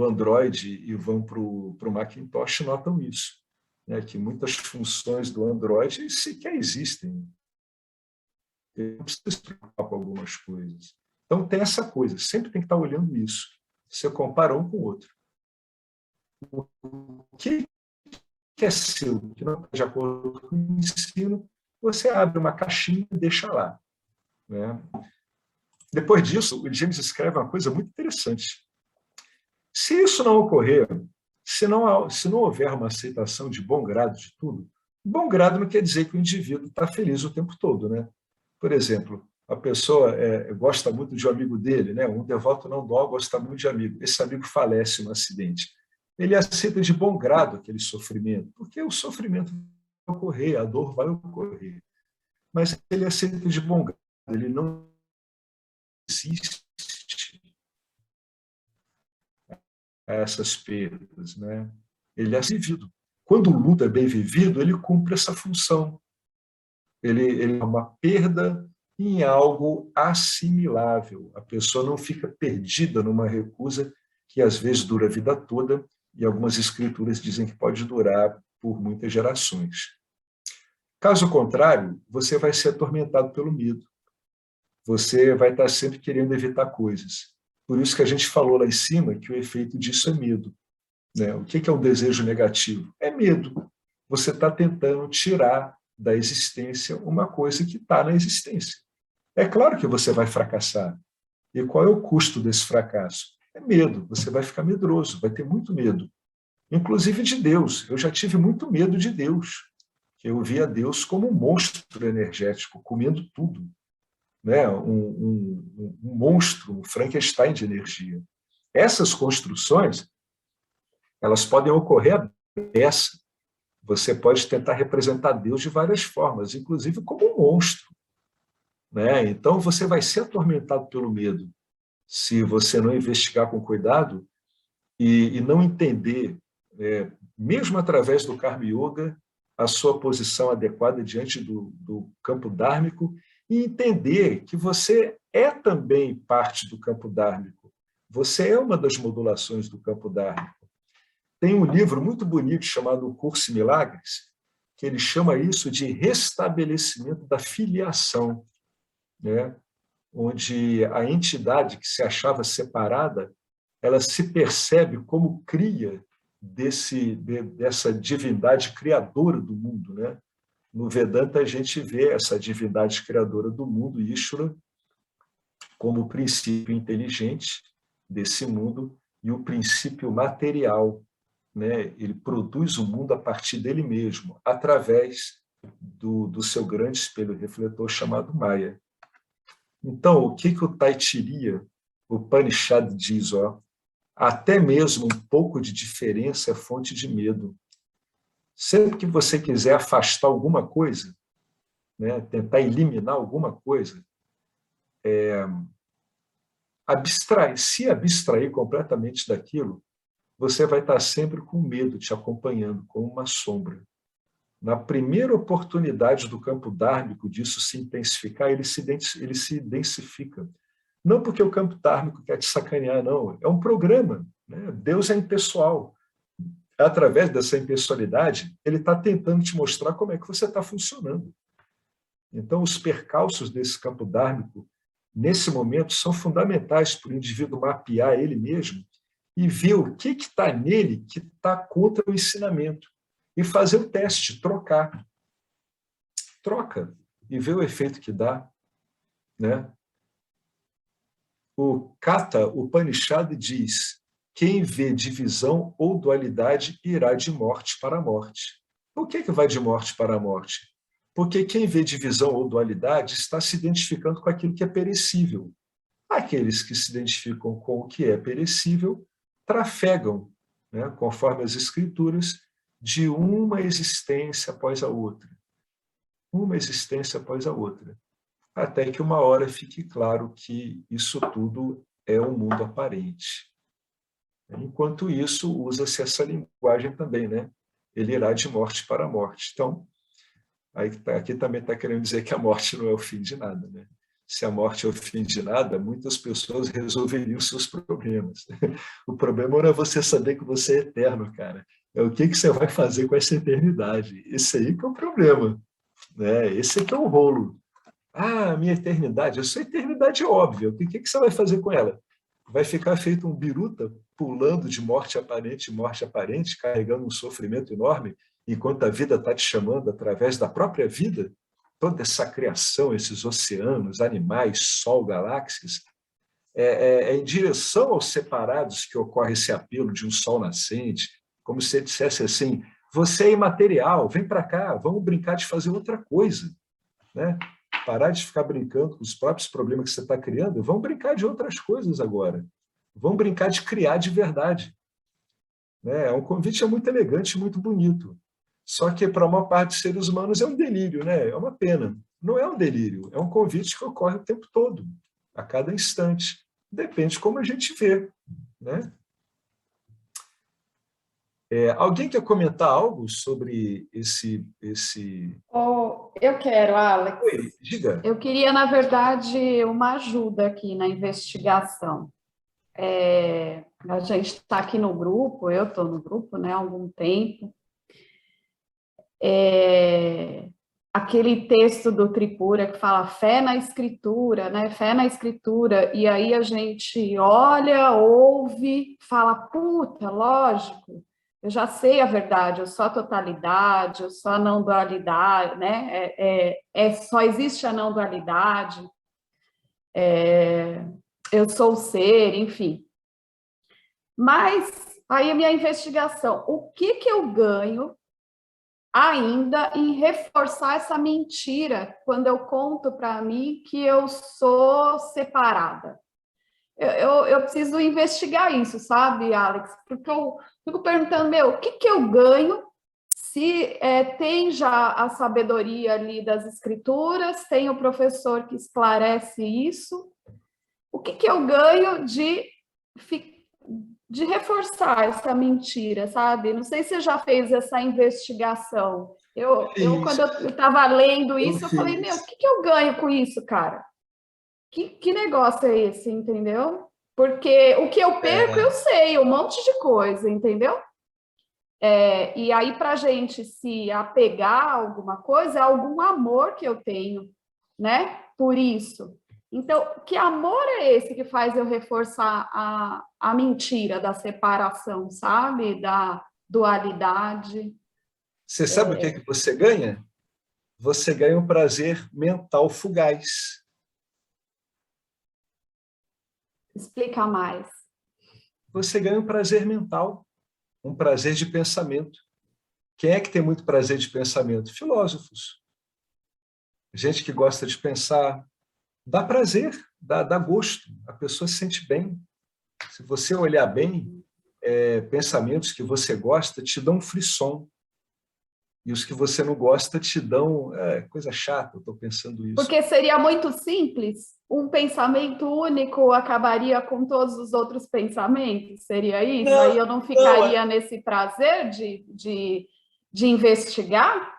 Android e vão para o Macintosh notam isso, né? Que muitas funções do Android sequer existem. Eu não preciso se preocupar com algumas coisas. Então tem essa coisa, sempre tem que estar olhando isso. Você compara um com o outro. O que é seu, que não está de acordo com o ensino, você abre uma caixinha e deixa lá, né? Depois disso, o James escreve uma coisa muito interessante. Se isso não ocorrer, se não houver uma aceitação de bom grado de tudo, bom grado não quer dizer que o indivíduo está feliz o tempo todo, né? Por exemplo, a pessoa gosta muito de um amigo dele, né? Um devoto não dó gosta muito de amigo. Esse amigo falece no acidente. Ele aceita de bom grado aquele sofrimento, porque o sofrimento vai ocorrer, a dor vai ocorrer. Mas ele aceita de bom grado, ele não existe a essas perdas, né? Ele é vivido. Quando o luto é bem vivido, ele cumpre essa função. Ele é uma perda em algo assimilável. A pessoa não fica perdida numa recusa que às vezes dura a vida toda e algumas escrituras dizem que pode durar por muitas gerações. Caso contrário, você vai ser atormentado pelo medo. Você vai estar sempre querendo evitar coisas. Por isso que a gente falou lá em cima que o efeito disso é medo, né? O que é um desejo negativo? É medo. Você está tentando tirar da existência uma coisa que está na existência. É claro que você vai fracassar. E qual é o custo desse fracasso? É medo. Você vai ficar medroso, vai ter muito medo. Inclusive de Deus. Eu já tive muito medo de Deus. Eu via Deus como um monstro energético, comendo tudo, né? Um monstro, um Frankenstein de energia. Essas construções, elas podem ocorrer à beça. Você pode tentar representar Deus de várias formas, inclusive como um monstro, né? Então você vai ser atormentado pelo medo se você não investigar com cuidado e não entender, mesmo através do Karma Yoga, a sua posição adequada diante do campo dármico e entender que você é também parte do campo dármico. Você é uma das modulações do campo dármico. Tem um livro muito bonito chamado O Curso em Milagres, que ele chama isso de restabelecimento da filiação, né? Onde a entidade que se achava separada, ela se percebe como cria dessa divindade criadora do mundo, né? No Vedanta a gente vê essa divindade criadora do mundo, Ishvara, como o princípio inteligente desse mundo e o princípio material, né? Ele produz o mundo a partir dele mesmo, através do seu grande espelho refletor chamado Maya. Então, o que o Taittiriya, o Upanishad diz? Até mesmo um pouco de diferença é fonte de medo. Sempre que você quiser afastar alguma coisa, né, tentar eliminar alguma coisa, se abstrair completamente daquilo, você vai estar sempre com medo te acompanhando, como uma sombra. Na primeira oportunidade do campo dármico disso se intensificar, ele se densifica. Não porque o campo dármico quer te sacanear, não. É um programa, né? Deus é impessoal. através dessa impessoalidade, ele está tentando te mostrar como é que você está funcionando. Então, os percalços desse campo dármico, nesse momento, são fundamentais para o indivíduo mapear ele mesmo e ver o que está nele que está contra o ensinamento. E fazer o teste, trocar. Troca e vê o efeito que dá. Né? O Katha Upanishad diz: quem vê divisão ou dualidade irá de morte para a morte. Por que vai de morte para a morte? Porque quem vê divisão ou dualidade está se identificando com aquilo que é perecível. Aqueles que se identificam com o que é perecível trafegam, né, conforme as escrituras, de uma existência após a outra. Uma existência após a outra. Até que uma hora fique claro que isso tudo é um mundo aparente. Enquanto isso, usa-se essa linguagem também, né? Ele irá de morte para a morte. Então, aqui também está querendo dizer que a morte não é o fim de nada, né? Se a morte é o fim de nada, muitas pessoas resolveriam seus problemas. O problema não é você saber que você é eterno, cara. É o que você vai fazer com essa eternidade. Esse aí que é o problema, né? Esse que é o rolo. Ah, minha eternidade. A sua eternidade é óbvia. O que você vai fazer com ela? Vai ficar feito um biruta pulando de morte aparente em morte aparente, carregando um sofrimento enorme, enquanto a vida está te chamando através da própria vida? Toda essa criação, esses oceanos, animais, sol, galáxias, é em direção aos separados que ocorre esse apelo de um sol nascente, como se ele dissesse assim: você é imaterial, vem para cá, vamos brincar de fazer outra coisa, né? Parar de ficar brincando com os próprios problemas que você está criando, vamos brincar de outras coisas agora. Vamos brincar de criar de verdade. Né? É um convite muito elegante, muito bonito. Só que para a maior parte dos seres humanos é um delírio, né? É uma pena. Não é um delírio, é um convite que ocorre o tempo todo, a cada instante. Depende de como a gente vê. Né? Alguém quer comentar algo sobre esse... Oh, eu quero, Alex. Oi, diga. Eu queria, na verdade, uma ajuda aqui na investigação. A gente está aqui no grupo, eu estou no grupo, né, há algum tempo. Aquele texto do Tripura que fala fé na escritura, né? Fé na escritura, e aí a gente olha, ouve, fala, puta, lógico, eu já sei a verdade, eu sou a totalidade, eu sou a não dualidade, né? Só existe a não dualidade, eu sou o ser, enfim. Mas aí a minha investigação, o que eu ganho ainda em reforçar essa mentira quando eu conto para mim que eu sou separada? Eu preciso investigar isso, sabe, Alex? Porque eu fico perguntando, o que eu ganho se tem já a sabedoria ali das escrituras, tem o professor que esclarece isso, o que eu ganho de reforçar essa mentira, sabe? Não sei se você já fez essa investigação. Quando eu estava lendo isso, eu falei, o que eu ganho com isso, cara? Que negócio é esse, entendeu? Porque o que eu perco, eu sei, um monte de coisa, entendeu? E aí, para a gente se apegar a alguma coisa, é algum amor que eu tenho, né? Por isso. Então, que amor é esse que faz eu reforçar a mentira da separação, sabe? Da dualidade. Você sabe o que você ganha? Você ganha um prazer mental fugaz. Explica mais. Você ganha um prazer mental, um prazer de pensamento. Quem é que tem muito prazer de pensamento? Filósofos. Gente que gosta de pensar. Dá prazer, dá gosto. A pessoa se sente bem. Se você olhar bem, pensamentos que você gosta te dão um frisson. E os que você não gosta te dão coisa chata, eu estou pensando isso. Porque seria muito simples, um pensamento único acabaria com todos os outros pensamentos, seria isso? Aí eu não ficaria nesse prazer de investigar?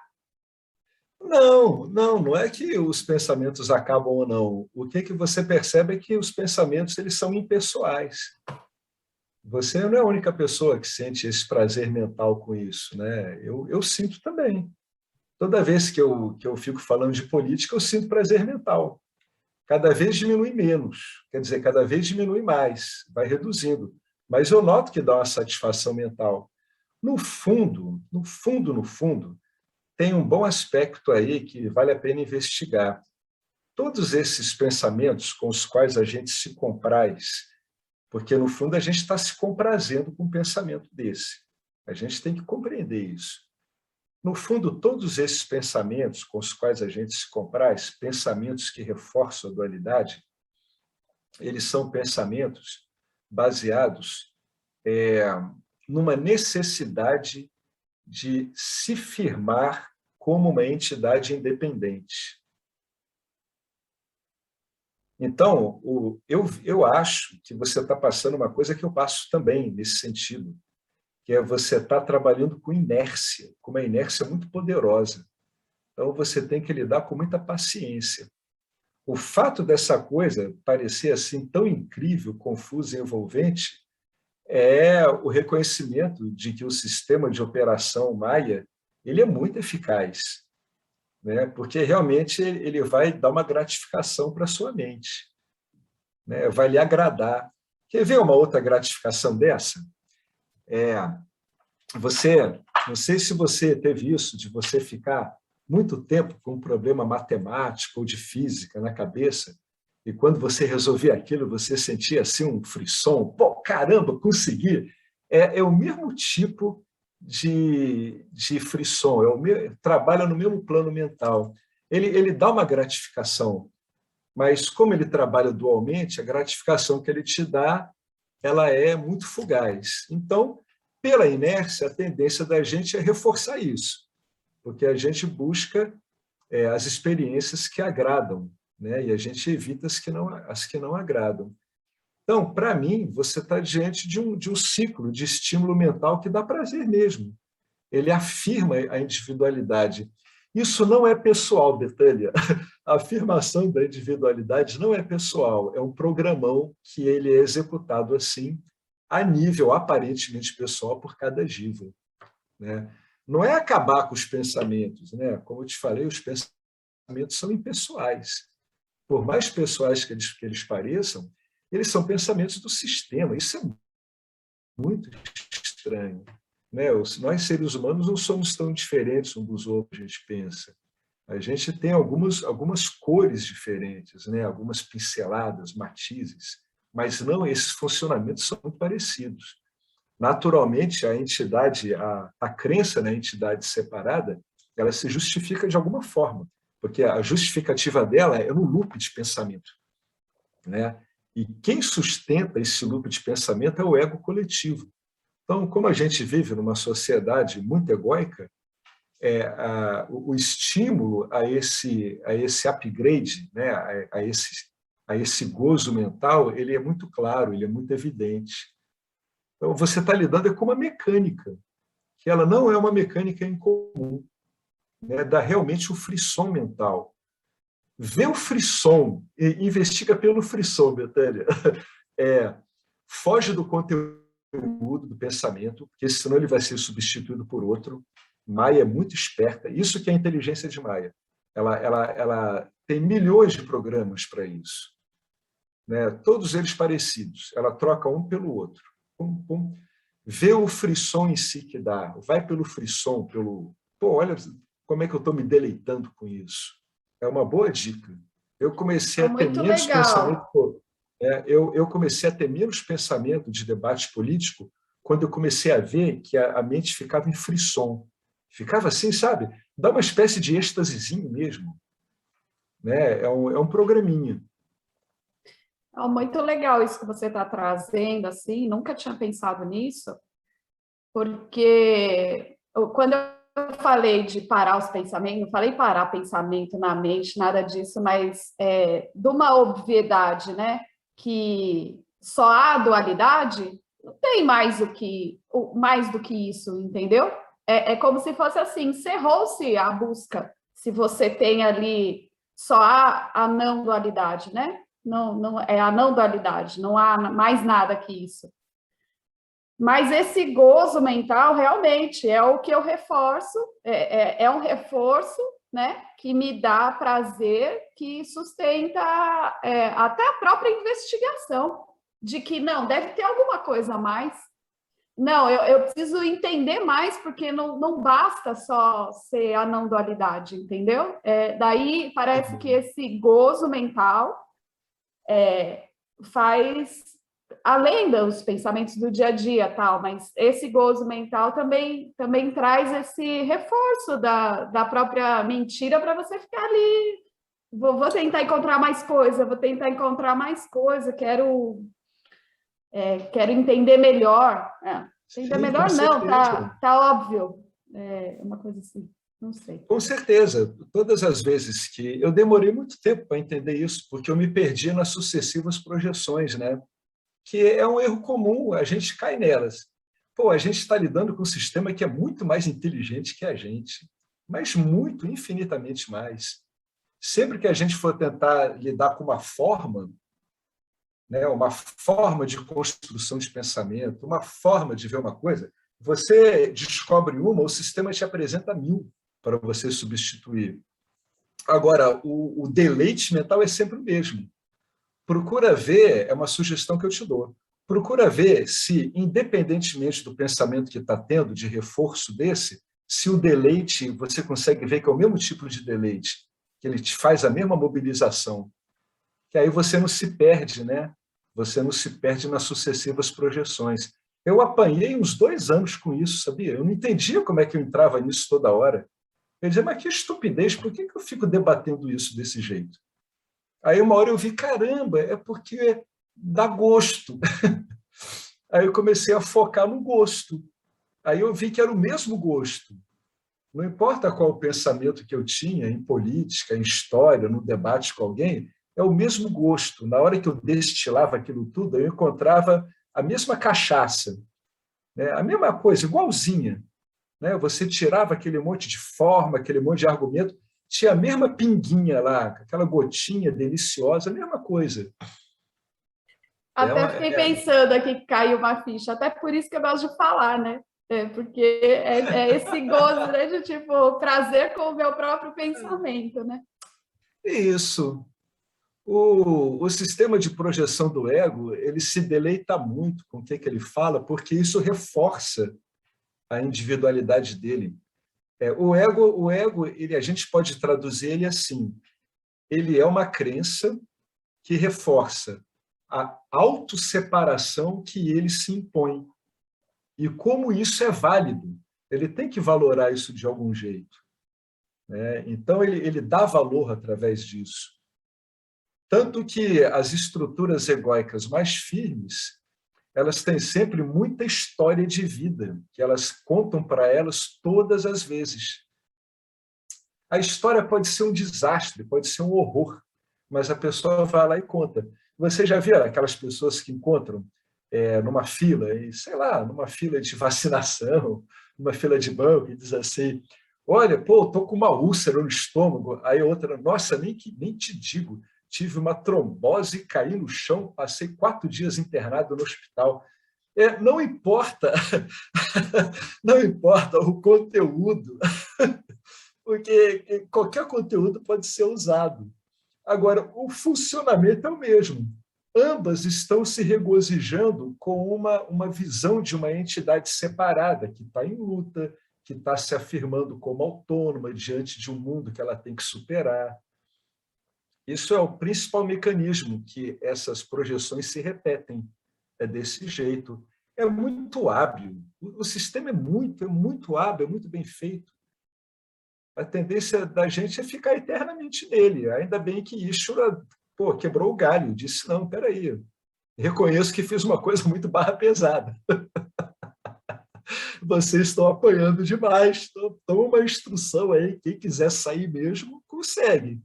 Não é que os pensamentos acabam ou não. O que você percebe é que os pensamentos eles são impessoais. Você não é a única pessoa que sente esse prazer mental com isso, né? Eu sinto também. Toda vez que eu fico falando de política, eu sinto prazer mental. Cada vez diminui menos, quer dizer, cada vez diminui mais, vai reduzindo. Mas eu noto que dá uma satisfação mental. No fundo, no fundo, no fundo, tem um bom aspecto aí que vale a pena investigar. Todos esses pensamentos com os quais a gente se compraz, porque no fundo a gente está se comprazendo com um pensamento desse. A gente tem que compreender isso. No fundo, todos esses pensamentos com os quais a gente se compraz, pensamentos que reforçam a dualidade, eles são pensamentos baseados numa necessidade de se firmar como uma entidade independente. Então, eu acho que você está passando uma coisa que eu passo também nesse sentido, que é você está trabalhando com inércia, com uma inércia muito poderosa. Então, você tem que lidar com muita paciência. O fato dessa coisa parecer assim tão incrível, confusa e envolvente é o reconhecimento de que o sistema de operação Maia ele é muito eficaz, né? Porque realmente ele vai dar uma gratificação para a sua mente, né? Vai lhe agradar. Quer ver uma outra gratificação dessa? É, não sei se você teve isso, de você ficar muito tempo com um problema matemático ou de física na cabeça, e quando você resolvia aquilo, você sentia assim um frisson, pô, caramba, consegui. É o mesmo tipo de frisson, trabalha no mesmo plano mental. Ele dá uma gratificação, mas como ele trabalha dualmente, a gratificação que ele te dá, ela é muito fugaz. Então, pela inércia, a tendência da gente é reforçar isso, porque a gente busca as experiências que agradam, né? E a gente evita as que não agradam. Então, para mim, você está diante de um ciclo de estímulo mental que dá prazer mesmo. Ele afirma a individualidade. Isso não é pessoal, Betânia. A afirmação da individualidade não é pessoal, é um programão que ele é executado assim, a nível aparentemente pessoal por cada jiva, né? Não é acabar com os pensamentos, né? Como eu te falei, os pensamentos são impessoais. Por mais pessoais que eles pareçam, eles são pensamentos do sistema. Isso é muito estranho, né? Nós, seres humanos, não somos tão diferentes uns dos outros, a gente pensa. A gente tem algumas cores diferentes, né? Algumas pinceladas, matizes, mas não, esses funcionamentos são muito parecidos. Naturalmente, a entidade, a crença na entidade separada, ela se justifica de alguma forma, porque a justificativa dela é no loop de pensamento, né? E quem sustenta esse loop de pensamento é o ego coletivo. Então, como a gente vive numa sociedade muito egóica, o estímulo a esse upgrade, né, a esse gozo mental, ele é muito claro, ele é muito evidente. Então, você está lidando com uma mecânica, que ela não é uma mecânica incomum, né, dá realmente o frisson mental. Vê o frisson, e investiga pelo frisson, Betânia. Foge do conteúdo do pensamento, porque senão ele vai ser substituído por outro. Maia é muito esperta. Isso que é a inteligência de Maia. Ela tem milhões de programas para isso, né? Todos eles parecidos. Ela troca um pelo outro. Pum, pum. Vê o frisson em si que dá. Vai pelo frisson, pelo... Pô, olha como é que eu estou me deleitando com isso. É uma boa dica. Eu comecei É a ter muito menos pensamento... legal. Eu comecei a ter menos pensamento de debate político quando eu comecei a ver que a mente ficava em frisson. Ficava assim, sabe? Dá uma espécie de êxtasezinho mesmo, né? É um programinha. É muito legal isso que você está trazendo, assim, nunca tinha pensado nisso, porque quando eu falei de parar os pensamentos, não falei parar pensamento na mente, nada disso, mas de uma obviedade, né? Que só há dualidade, não tem mais do que isso, entendeu? É como se fosse assim, encerrou-se a busca, se você tem ali só a não dualidade, né? Não é a não dualidade, não há mais nada que isso. Mas esse gozo mental realmente é o que eu reforço, é um reforço, né, que me dá prazer, que sustenta até a própria investigação, de que não, deve ter alguma coisa a mais. Não, eu preciso entender mais, porque não basta só ser a não dualidade, entendeu? Daí parece que esse gozo mental faz, além dos pensamentos do dia a dia, tal, mas esse gozo mental também traz esse reforço da própria mentira para você ficar ali. Vou tentar encontrar mais coisa, quero entender melhor. Entender Sim, com melhor não, certeza. tá óbvio. Uma coisa assim, não sei. Com certeza. Todas as vezes que... Eu demorei muito tempo para entender isso, porque eu me perdi nas sucessivas projeções, né? Que é um erro comum, a gente cai nelas. Pô, a gente está lidando com um sistema que é muito mais inteligente que a gente, mas muito, infinitamente mais. Sempre que a gente for tentar lidar com uma forma, né, uma forma de construção de pensamento, uma forma de ver uma coisa, você descobre uma, o sistema te apresenta 1000 para você substituir. Agora, o deleite mental é sempre o mesmo. Procura ver, é uma sugestão que eu te dou, procura ver se, independentemente do pensamento que está tendo, de reforço desse, se o deleite, você consegue ver que é o mesmo tipo de deleite, que ele te faz a mesma mobilização, que aí você não se perde, né? Você não se perde nas sucessivas projeções. Eu apanhei uns 2 anos com isso, sabia? Eu não entendia como é que eu entrava nisso toda hora. Eu dizia, mas que estupidez, por que eu fico debatendo isso desse jeito? Aí uma hora eu vi, caramba, é porque dá gosto. Aí eu comecei a focar no gosto. Aí eu vi que era o mesmo gosto. Não importa qual o pensamento que eu tinha em política, em história, no debate com alguém, é o mesmo gosto. Na hora que eu destilava aquilo tudo, eu encontrava a mesma cachaça, né? A mesma coisa, igualzinha, né? Você tirava aquele monte de forma, aquele monte de argumento, tinha a mesma pinguinha lá, aquela gotinha deliciosa, a mesma coisa. Até fiquei pensando aqui que caiu uma ficha, até por isso que eu gosto de falar, né? Porque esse gozo, né, de tipo, prazer com o meu próprio pensamento, né? Isso. O sistema de projeção do ego, ele se deleita muito com o que ele fala, porque isso reforça a individualidade dele. O ego a gente pode traduzir ele assim, ele é uma crença que reforça a autosseparação que ele se impõe. E como isso é válido, ele tem que valorar isso de algum jeito, né? Então, ele dá valor através disso. Tanto que as estruturas egóicas mais firmes, elas têm sempre muita história de vida, que elas contam para elas todas as vezes. A história pode ser um desastre, pode ser um horror, mas a pessoa vai lá e conta. Você já viu aquelas pessoas que encontram numa fila, sei lá, numa fila de vacinação, numa fila de banco, e diz assim, olha, pô, estou com uma úlcera no estômago. Aí a outra, nossa, nem te digo, tive uma trombose, caí no chão, passei 4 dias internado no hospital. Não importa, não importa o conteúdo, porque qualquer conteúdo pode ser usado. Agora, o funcionamento é o mesmo. Ambas estão se regozijando com uma visão de uma entidade separada, que está em luta, que está se afirmando como autônoma diante de um mundo que ela tem que superar. Isso é o principal mecanismo que essas projeções se repetem. É desse jeito. É muito hábil. O sistema é muito hábil, é muito bem feito. A tendência da gente é ficar eternamente nele. Ainda bem que Ishura quebrou o galho, disse, não, peraí, reconheço que fiz uma coisa muito barra pesada. Vocês estão apanhando demais, toma uma instrução aí, quem quiser sair mesmo, consegue.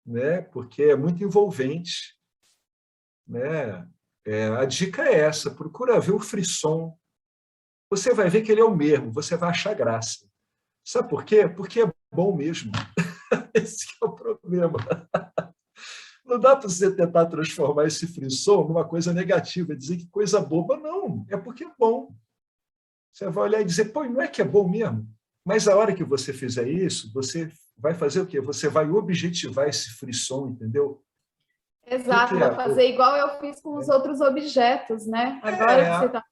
Né? Porque é muito envolvente. Né? A dica é essa, procura ver o frisson. Você vai ver que ele é o mesmo, você vai achar graça. Sabe por quê? Porque é bom mesmo. Esse é o problema. Não dá para você tentar transformar esse frisson numa coisa negativa, dizer que coisa boba, não. É porque é bom. Você vai olhar e dizer, pô, não é que é bom mesmo? Mas a hora que você fizer isso, você vai fazer o quê? Você vai objetivar esse frisson, entendeu? O Exato, que é? vou fazer igual eu fiz com os outros objetos, né? Agora que você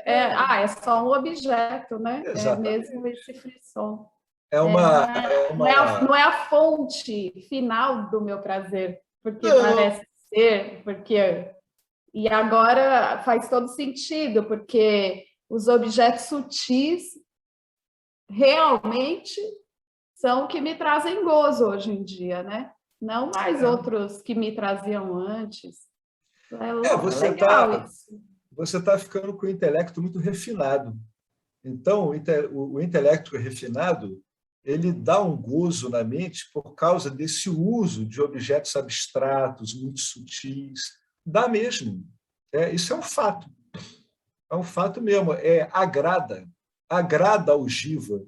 É, está. É só um objeto, né? É mesmo exatamente. esse frisson. É Não uma, é, é não é a, uma... não é a fonte final do meu prazer, porque Não, parece ser, porque. E agora faz todo sentido, porque os objetos sutis realmente são que me trazem gozo hoje em dia, né? Não mais outros que me traziam antes. É você legal está isso. você tá ficando com o intelecto muito refinado. Então, o intelecto refinado, ele dá um gozo na mente por causa desse uso de objetos abstratos, muito sutis. Dá mesmo. Isso é um fato. É um fato mesmo. Agrada ao Giva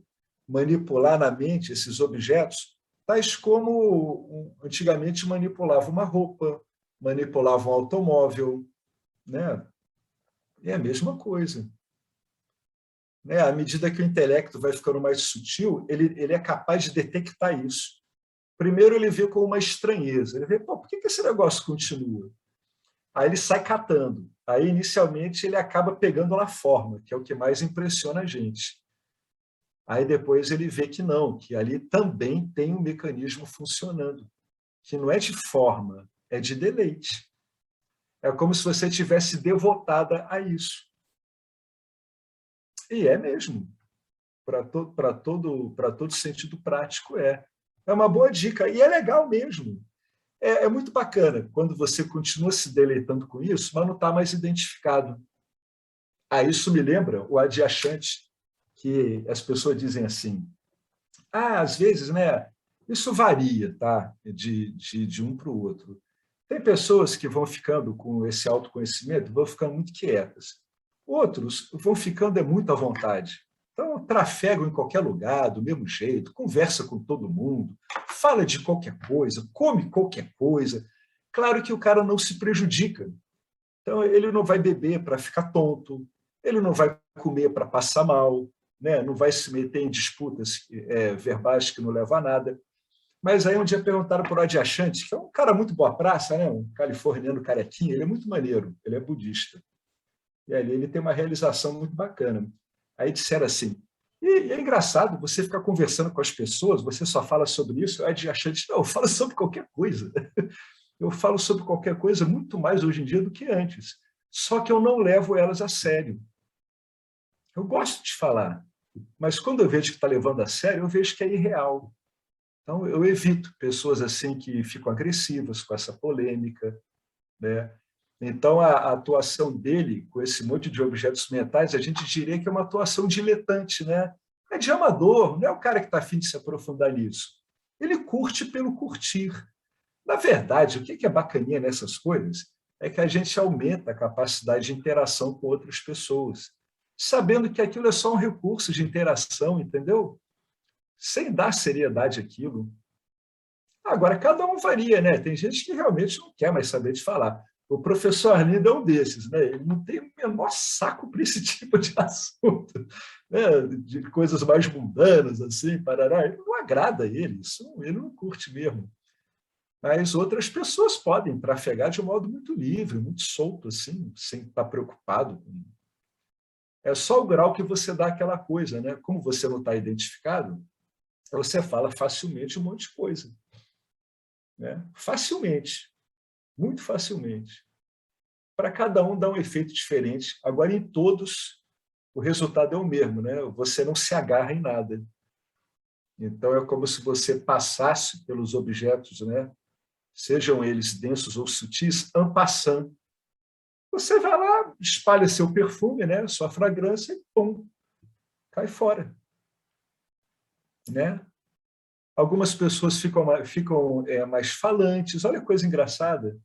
manipular na mente esses objetos, tais como antigamente manipulava uma roupa, manipulava um automóvel, né? É a mesma coisa. Né? À medida que o intelecto vai ficando mais sutil, ele é capaz de detectar isso. Primeiro ele vê com uma estranheza, ele vê, pô, por que esse negócio continua? Aí ele sai catando. Aí, inicialmente, ele acaba pegando na forma, que é o que mais impressiona a gente. Aí depois ele vê que não, que ali também tem um mecanismo funcionando, que não é de forma, é de deleite. É como se você tivesse devotada a isso. E é mesmo. Para todo sentido prático é. É uma boa dica e é legal mesmo. É muito bacana quando você continua se deleitando com isso, mas não está mais identificado. Isso me lembra o adiachante, que as pessoas dizem assim, às vezes, né, isso varia, tá, de um para o outro. Tem pessoas que vão ficando com esse autoconhecimento, vão ficando muito quietas. Outros vão ficando muito à vontade. Então, trafegam em qualquer lugar, do mesmo jeito, conversa com todo mundo, fala de qualquer coisa, come qualquer coisa. Claro que o cara não se prejudica. Então, ele não vai beber para ficar tonto, ele não vai comer para passar mal, né? Não vai se meter em disputas verbais que não levam a nada. Mas aí um dia perguntaram para o Adyashanti, que é um cara muito boa praça, né? Um californiano carequinho, ele é muito maneiro, ele é budista. E ali ele tem uma realização muito bacana. Aí disseram assim, e é engraçado, você ficar conversando com as pessoas, você só fala sobre isso, o Adyashanti, não, eu falo sobre qualquer coisa. Eu falo sobre qualquer coisa muito mais hoje em dia do que antes. Só que eu não levo elas a sério. Eu gosto de falar, mas quando eu vejo que está levando a sério, eu vejo que é irreal. Então, eu evito pessoas assim que ficam agressivas com essa polêmica, né? Então, a atuação dele com esse monte de objetos mentais, a gente diria que é uma atuação diletante, né? É de amador, não é o cara que está afim de se aprofundar nisso. Ele curte pelo curtir. Na verdade, o que é bacaninha nessas coisas é que a gente aumenta a capacidade de interação com outras pessoas, sabendo que aquilo é só um recurso de interação, entendeu? Sem dar seriedade àquilo. Agora, cada um varia, né? Tem gente que realmente não quer mais saber de falar. O professor Arlindo é um desses, né? Ele não tem o menor saco para esse tipo de assunto, né? De coisas mais mundanas, assim, parará. Ele não agrada a ele, isso ele não curte mesmo. Mas outras pessoas podem trafegar de um modo muito livre, muito solto, assim, sem estar preocupado. É só o grau que você dá àquela coisa, né? Como você não está identificado, você fala facilmente um monte de coisa, né? Facilmente, muito facilmente. Para cada um dá um efeito diferente. Agora, em todos, o resultado é o mesmo, né? Você não se agarra em nada. Então, é como se você passasse pelos objetos, né? Sejam eles densos ou sutis, en passant. Você vai lá, espalha seu perfume, né? Sua fragrância e pum, cai fora, né? Algumas pessoas ficam mais falantes, olha que coisa engraçada.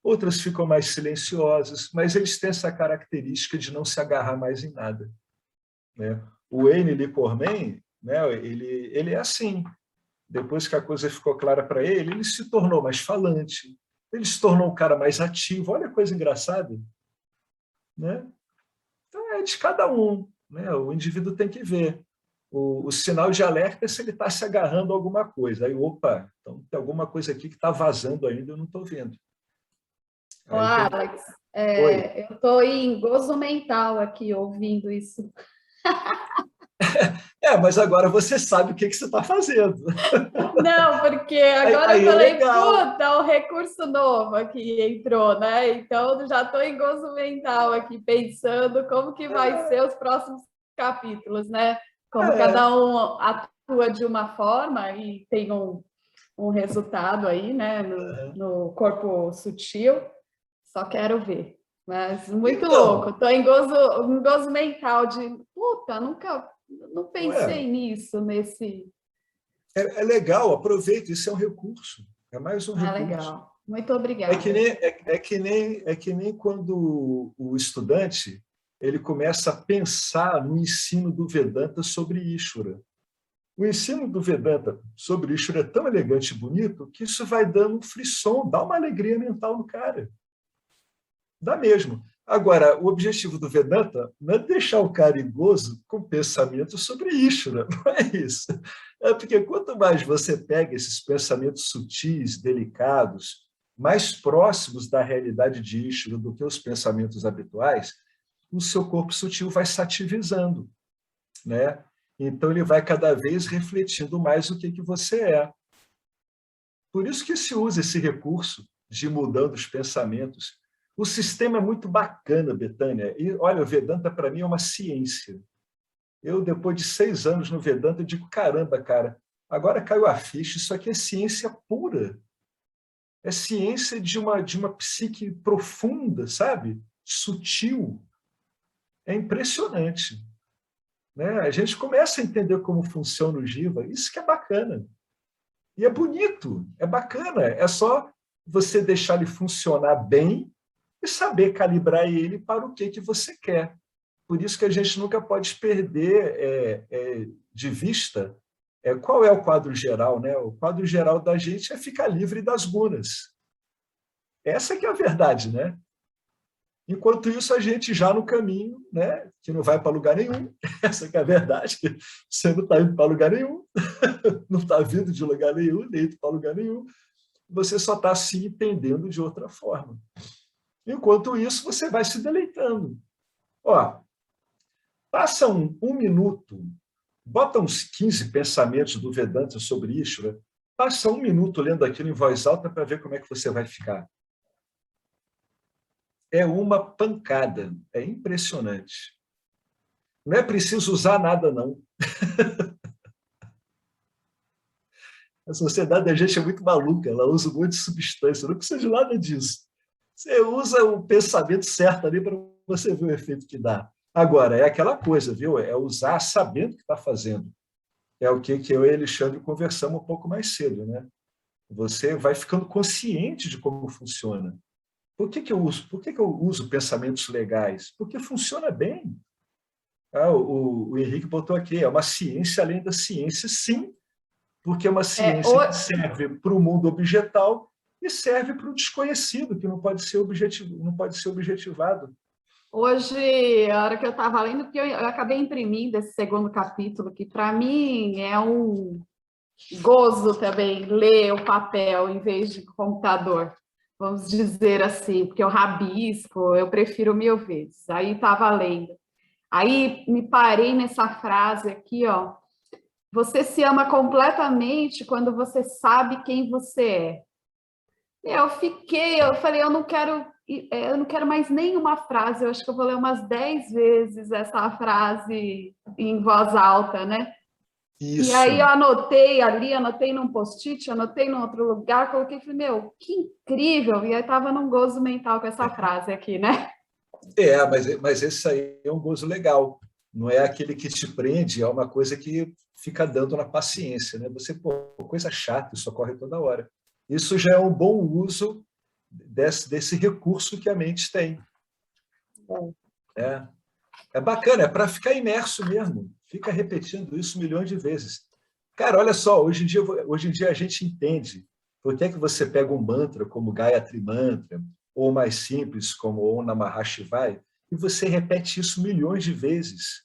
Outras ficam mais silenciosas, mas eles têm essa característica de não se agarrar mais em nada, né? O Ennio Corman, né? Ele é assim. Depois que a coisa ficou clara para ele, ele se tornou mais falante, ele se tornou um cara mais ativo. Olha a coisa engraçada, né? Então, é de cada um, né? O indivíduo tem que ver. O sinal de alerta é se ele está se agarrando a alguma coisa. Aí, opa, então tem alguma coisa aqui que está vazando ainda, eu não estou vendo. Ô, Aí tem... Alex, Oi. eu estou em gozo mental aqui ouvindo isso. Mas agora você sabe o que você está fazendo. Não, porque agora eu Aí é falei, legal. puta, o recurso novo aqui entrou, né? Então já estou em gozo mental aqui, pensando como que vai ser os próximos capítulos, né? Como É, cada um atua de uma forma e tem um resultado aí, né? No corpo sutil. Só quero ver. Mas muito louco. então, Estou em gozo mental de, puta, nunca, não ué, pensei nisso, nesse... é legal, aproveita, isso é um recurso. É mais um Ah, recurso. legal. Muito obrigada. É que nem quando o estudante ele começa a pensar no ensino do Vedanta sobre Ishvara. O ensino do Vedanta sobre Ishvara é tão elegante e bonito que isso vai dando um frisson, dá uma alegria mental no cara. Dá mesmo. Agora, o objetivo do Vedanta não é deixar o cara idoso com pensamentos sobre Ishvara, não é isso. É porque quanto mais você pega esses pensamentos sutis, delicados, mais próximos da realidade de Ishvara do que os pensamentos habituais, o seu corpo sutil vai se ativizando, né? Então, ele vai cada vez refletindo mais o que você é. Por isso que se usa esse recurso de ir mudando os pensamentos. O sistema é muito bacana, Betânia. E, olha, o Vedanta, para mim, é uma ciência. Eu, depois de 6 anos no Vedanta, eu digo, caramba, cara, agora caiu a ficha, isso aqui é ciência pura. É ciência de uma psique profunda, sabe? Sutil. É impressionante. Né? A gente começa a entender como funciona o Jiva. Isso que é bacana. E é bonito, é bacana. É só você deixar ele funcionar bem e saber calibrar ele para o que você quer. Por isso que a gente nunca pode perder de vista qual é o quadro geral. Né? O quadro geral da gente é ficar livre das gunas. Essa que é a verdade. Né? Enquanto isso, a gente já no caminho, né, que não vai para lugar nenhum, essa que é a verdade, você não está indo para lugar nenhum, não está vindo de lugar nenhum, nem indo para lugar nenhum, você só está se entendendo de outra forma. Enquanto isso, você vai se deleitando. Ó, passa um minuto, bota uns 15 pensamentos do Vedanta sobre isso, né? Passa um minuto lendo aquilo em voz alta para ver como é que você vai ficar. É uma pancada, é impressionante. Não é preciso usar nada, não. A sociedade da gente é muito maluca, ela usa um monte de substância, não precisa de nada disso. Você usa o pensamento certo ali para você ver o efeito que dá. Agora, é aquela coisa, viu? É usar sabendo o que está fazendo. É o que eu e Alexandre conversamos um pouco mais cedo, né? Você vai ficando consciente de como funciona. Por que eu uso? Por que eu uso pensamentos legais? Porque funciona bem. O Henrique botou aqui, é uma ciência além da ciência, sim, porque é uma É, ciência que serve para o mundo objetal e serve para o desconhecido, que não pode ser não pode ser objetivado. hoje, a hora que eu estava lendo, porque eu acabei imprimindo esse segundo capítulo, que para mim é um gozo também ler o papel em vez de computador, vamos dizer assim, porque eu rabisco, eu prefiro 1000 vezes. Aí estava lendo. Aí me parei nessa frase aqui, ó. Você se ama completamente quando você sabe quem você é. Eu falei, eu não quero mais nenhuma frase, eu acho que eu vou ler umas 10 vezes essa frase em voz alta, né? E aí eu Isso. anotei ali, anotei num post-it, anotei num outro lugar, coloquei, falei, meu, que incrível! E aí estava num gozo mental com essa frase aqui, né? Mas esse aí é um gozo legal. Não é aquele que te prende, é uma coisa que fica dando na paciência. Né? Você, pô, coisa chata, isso ocorre toda hora. Isso já é um bom uso desse recurso que a mente tem. Né? É bacana, é para ficar imerso mesmo. Fica repetindo isso milhões de vezes. Cara, olha só, hoje em dia a gente entende Por que é que você pega um mantra como Gayatri Mantra, ou mais simples como Om Namah Shivaya, e você repete isso milhões de vezes?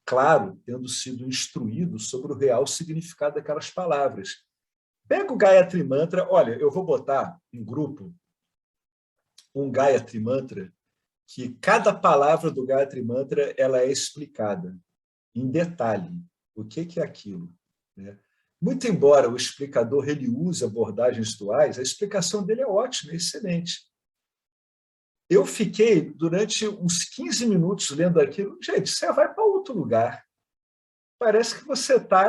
Claro, tendo sido instruído sobre o real significado daquelas palavras. Pega o Gayatri Mantra, olha, eu vou botar em grupo um Gayatri Mantra, que cada palavra do Gayatri Mantra ela é explicada em detalhe. O que é aquilo? Né? Muito embora o explicador ele use abordagens duais, a explicação dele é ótima, é excelente. Eu fiquei durante uns 15 minutos lendo aquilo. Gente, você vai para outro lugar. Parece que você está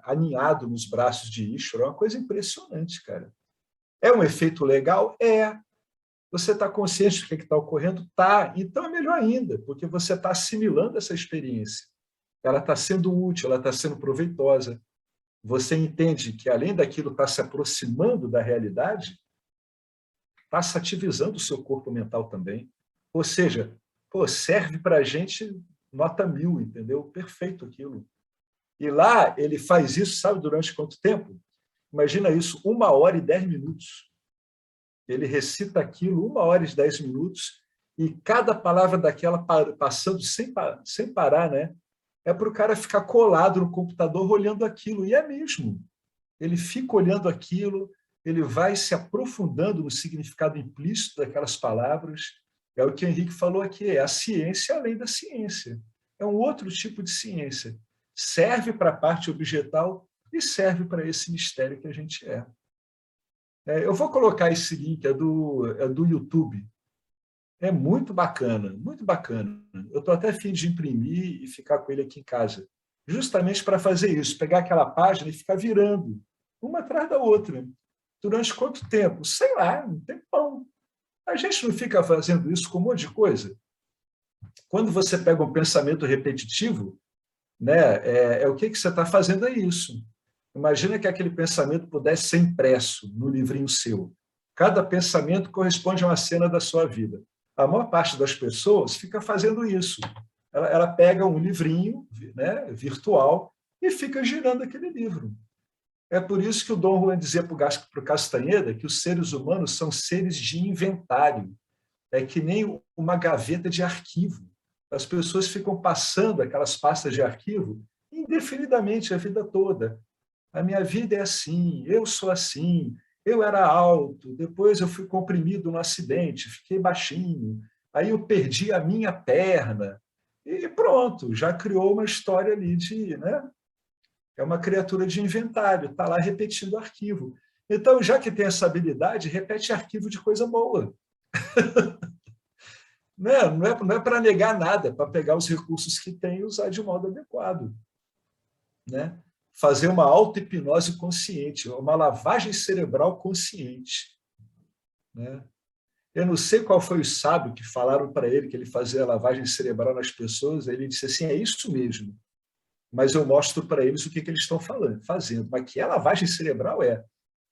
aninhado nos braços de Ishvara. É uma coisa impressionante, cara. É um efeito legal? É. Você está consciente do que está ocorrendo? Tá. Então é melhor ainda, porque você está assimilando essa experiência. Ela está sendo útil, ela está sendo proveitosa. Você entende que, além daquilo estar se aproximando da realidade, está sativizando o seu corpo mental também. Ou seja, serve para a gente nota 1000, entendeu? Perfeito aquilo. E lá ele faz isso, sabe durante quanto tempo? Imagina isso, 1h10. Ele recita aquilo 1h10, e cada palavra daquela passando sem parar, né? É para o cara ficar colado no computador olhando aquilo, e é mesmo. Ele fica olhando aquilo, ele vai se aprofundando no significado implícito daquelas palavras. É o que o Henrique falou aqui, é a ciência além da ciência. É um outro tipo de ciência. Serve para a parte objetal e serve para esse mistério que a gente é. Eu vou colocar esse link, é do YouTube. É muito bacana, muito bacana. Eu estou até a fim de imprimir e ficar com ele aqui em casa, justamente para fazer isso, pegar aquela página e ficar virando, uma atrás da outra. Durante quanto tempo? Sei lá, um tempão. A gente não fica fazendo isso com um monte de coisa? Quando você pega um pensamento repetitivo, né, o que você está fazendo é isso. Imagina que aquele pensamento pudesse ser impresso no livrinho seu. Cada pensamento corresponde a uma cena da sua vida. A maior parte das pessoas fica fazendo isso. Ela pega um livrinho, né, virtual e fica girando aquele livro. É por isso que o Dom Juan dizia para o Castaneda que os seres humanos são seres de inventário. É que nem uma gaveta de arquivo. As pessoas ficam passando aquelas pastas de arquivo indefinidamente a vida toda. A minha vida é assim, eu sou assim, eu era alto, depois eu fui comprimido no acidente, fiquei baixinho, aí eu perdi a minha perna, e pronto, já criou uma história ali de... Né? É uma criatura de inventário, está lá repetindo arquivo. Então, já que tem essa habilidade, repete arquivo de coisa boa. Não é para negar nada, é para pegar os recursos que tem e usar de modo adequado. Né? Fazer uma auto-hipnose consciente, uma lavagem cerebral consciente. Né? Eu não sei qual foi o sábio que falaram para ele que ele fazia lavagem cerebral nas pessoas, ele disse assim, é isso mesmo, mas eu mostro para eles o que eles estão fazendo. Mas que é lavagem cerebral é.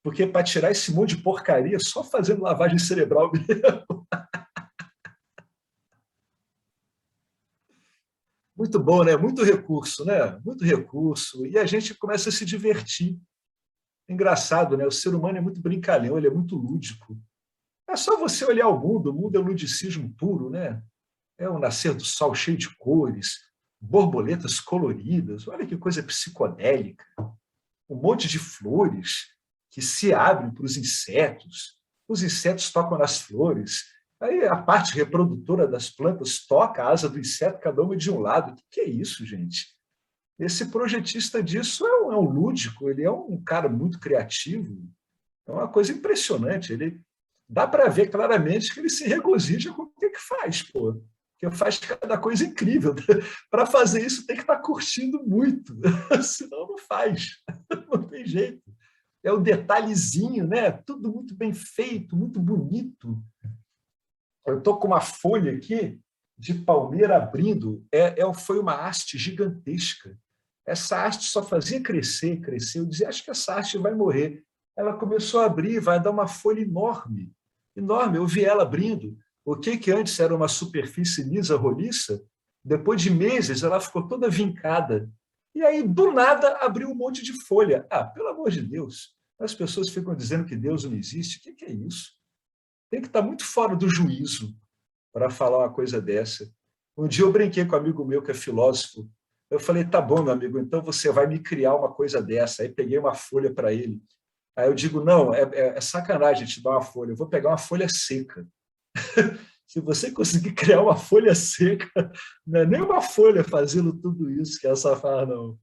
Porque para tirar esse monte de porcaria, só fazendo lavagem cerebral mesmo. Muito bom, né? Muito recurso, né? Muito recurso. E a gente começa a se divertir. Engraçado, né? O ser humano é muito brincalhão, ele é muito lúdico. É só você olhar o mundo é ludicismo puro, né? É o nascer do sol cheio de cores, borboletas coloridas, olha que coisa psicodélica. Um monte de flores que se abrem para os insetos tocam nas flores, aí a parte reprodutora das plantas toca a asa do inseto, cada uma de um lado. O que é isso, gente? Esse projetista disso é um lúdico, ele é um cara muito criativo, é uma coisa impressionante. Ele dá para ver claramente que ele se regozija com o que faz, pô. Que faz cada coisa incrível. Para fazer isso tem que estar curtindo muito, senão não faz, não tem jeito. É o detalhezinho, né? Tudo muito bem feito, muito bonito. Eu estou com uma folha aqui de palmeira abrindo, foi uma haste gigantesca. Essa haste só fazia crescer, crescer. Eu dizia, acho que essa haste vai morrer. Ela começou a abrir, vai dar uma folha enorme, enorme. Eu vi ela abrindo. O que antes era uma superfície lisa, roliça, depois de meses ela ficou toda vincada. E aí, do nada, abriu um monte de folha. Ah, pelo amor de Deus, As pessoas ficam dizendo que Deus não existe. O que é isso? Tem que estar muito fora do juízo para falar uma coisa dessa. Um dia eu brinquei com um amigo meu que é filósofo. Eu falei, tá bom, meu amigo, então você vai me criar uma coisa dessa. Aí peguei uma folha para ele. Aí eu digo, não, é sacanagem te dar uma folha. Eu vou pegar uma folha seca. Se você conseguir criar uma folha seca, não é nem uma folha fazendo tudo isso que essa fala, não.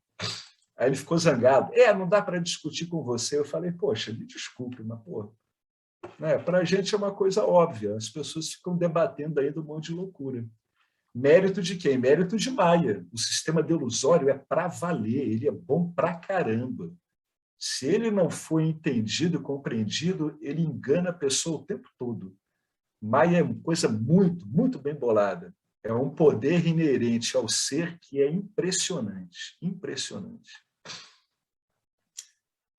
Aí ele ficou zangado. Não dá para discutir com você. Eu falei, poxa, me desculpe, mas, pô, né, para a gente é uma coisa óbvia. As pessoas ficam debatendo aí do monte de loucura. Mérito de quem? Mérito de Maia. O sistema delusório é para valer, ele é bom para caramba. Se ele não for entendido e compreendido, ele engana a pessoa o tempo todo. Maia é uma coisa muito, muito bem bolada. É um poder inerente ao ser que é impressionante. Impressionante.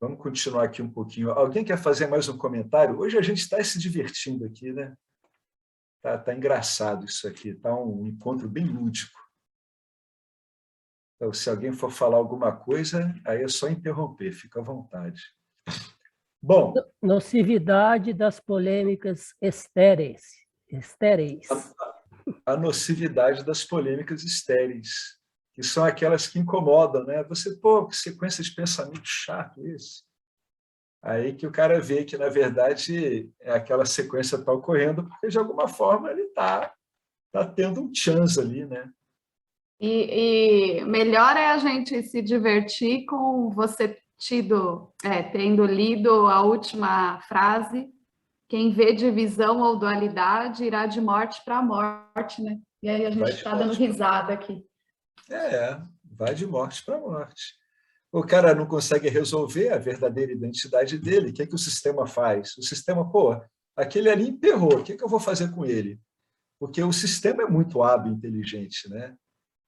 Vamos continuar aqui um pouquinho. Alguém quer fazer mais um comentário? Hoje a gente está se divertindo aqui, né? Tá engraçado isso aqui. Está um encontro bem lúdico. Então, se alguém for falar alguma coisa, aí é só interromper. Fica à vontade. Bom. Nocividade das polêmicas estéreis. A nocividade das polêmicas estéreis, que são aquelas que incomodam, né? Você, pô, que sequência de pensamento chato esse. Aí que o cara vê que, na verdade, aquela sequência está ocorrendo porque, de alguma forma, ele está tendo um chance ali, né? E melhor é a gente se divertir com você tendo lido a última frase, quem vê divisão ou dualidade irá de morte para morte, né? E aí a gente está dando risada aqui. Vai de morte para morte. O cara não consegue resolver a verdadeira identidade dele. O que é que o sistema faz? O sistema, pô, aquele ali emperrou, o que é que eu vou fazer com ele? Porque o sistema é muito hábil e inteligente, né?